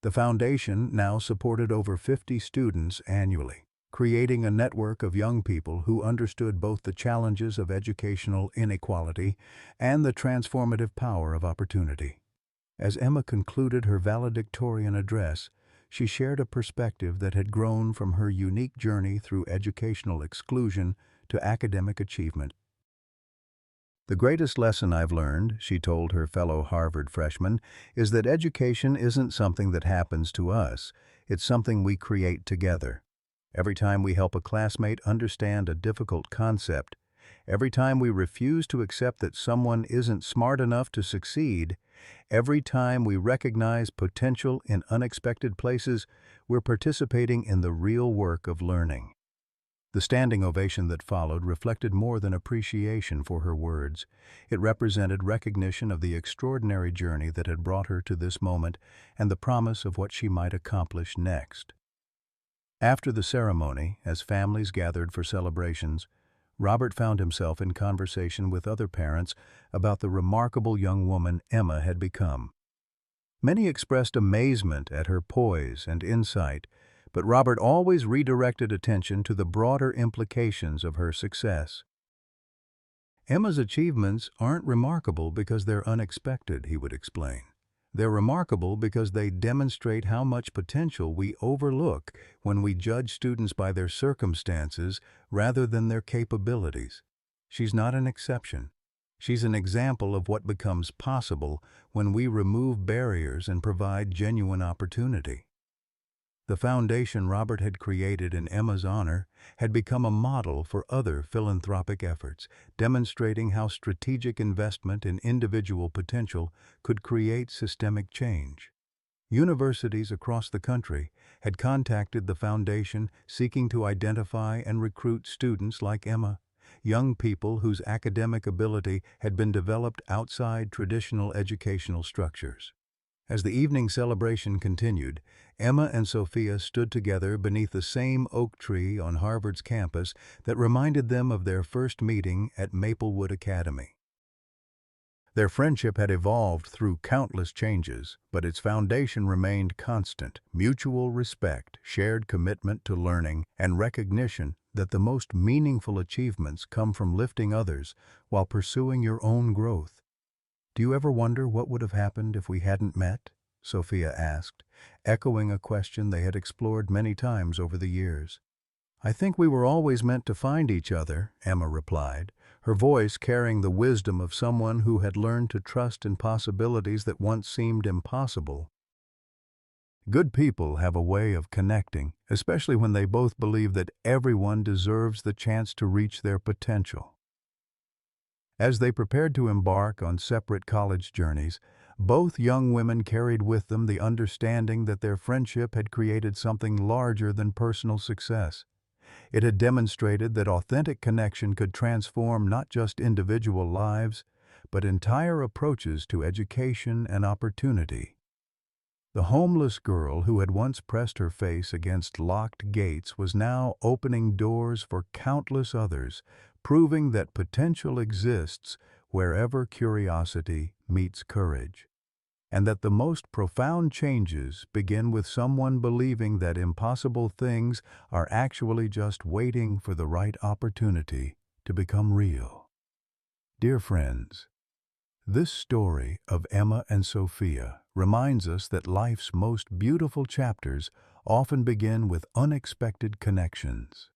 The foundation now supported over 50 students annually, creating a network of young people who understood both the challenges of educational inequality and the transformative power of opportunity. As Emma concluded her valedictorian address, she shared a perspective that had grown from her unique journey through educational exclusion to academic achievement. The greatest lesson I've learned, she told her fellow Harvard freshmen, is that education isn't something that happens to us, it's something we create together. Every time we help a classmate understand a difficult concept, every time we refuse to accept that someone isn't smart enough to succeed, every time we recognize potential in unexpected places, we're participating in the real work of learning. The standing ovation that followed reflected more than appreciation for her words. It represented recognition of the extraordinary journey that had brought her to this moment and the promise of what she might accomplish next. After the ceremony, as families gathered for celebrations, Robert found himself in conversation with other parents about the remarkable young woman Emma had become. Many expressed amazement at her poise and insight, but Robert always redirected attention to the broader implications of her success. Emma's achievements aren't remarkable because they're unexpected, he would explain. They're remarkable because they demonstrate how much potential we overlook when we judge students by their circumstances rather than their capabilities. She's not an exception. She's an example of what becomes possible when we remove barriers and provide genuine opportunity. The foundation Robert had created in Emma's honor had become a model for other philanthropic efforts, demonstrating how strategic investment in individual potential could create systemic change. Universities across the country had contacted the foundation seeking to identify and recruit students like Emma, young people whose academic ability had been developed outside traditional educational structures. As the evening celebration continued, Emma and Sophia stood together beneath the same oak tree on Harvard's campus that reminded them of their first meeting at Maplewood Academy. Their friendship had evolved through countless changes, but its foundation remained constant: mutual respect, shared commitment to learning, and recognition that the most meaningful achievements come from lifting others while pursuing your own growth. "Do you ever wonder what would have happened if we hadn't met?" Sophia asked, echoing a question they had explored many times over the years. "I think we were always meant to find each other," Emma replied, her voice carrying the wisdom of someone who had learned to trust in possibilities that once seemed impossible. Good people have a way of connecting, especially when they both believe that everyone deserves the chance to reach their potential. As they prepared to embark on separate college journeys, both young women carried with them the understanding that their friendship had created something larger than personal success. It had demonstrated that authentic connection could transform not just individual lives, but entire approaches to education and opportunity. The homeless girl who had once pressed her face against locked gates was now opening doors for countless others, proving that potential exists wherever curiosity meets courage, and that the most profound changes begin with someone believing that impossible things are actually just waiting for the right opportunity to become real. Dear friends, this story of Emma and Sophia reminds us that life's most beautiful chapters often begin with unexpected connections.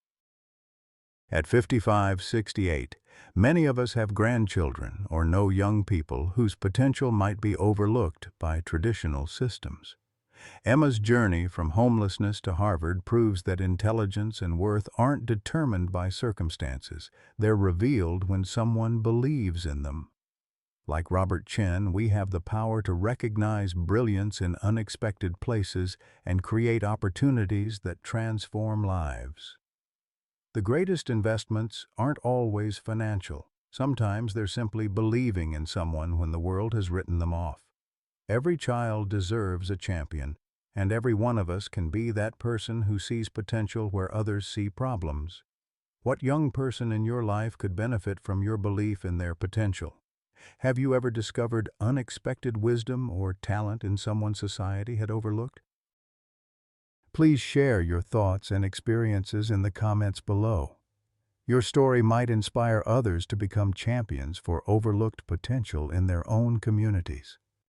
At 55, 68, many of us have grandchildren or know young people whose potential might be overlooked by traditional systems. Emma's journey from homelessness to Harvard proves that intelligence and worth aren't determined by circumstances. They're revealed when someone believes in them. Like Robert Chen, we have the power to recognize brilliance in unexpected places and create opportunities that transform lives. The greatest investments aren't always financial. Sometimes they're simply believing in someone when the world has written them off. Every child deserves a champion, and every one of us can be that person who sees potential where others see problems. What young person in your life could benefit from your belief in their potential? Have you ever discovered unexpected wisdom or talent in someone society had overlooked? Please share your thoughts and experiences in the comments below. Your story might inspire others to become champions for overlooked potential in their own communities.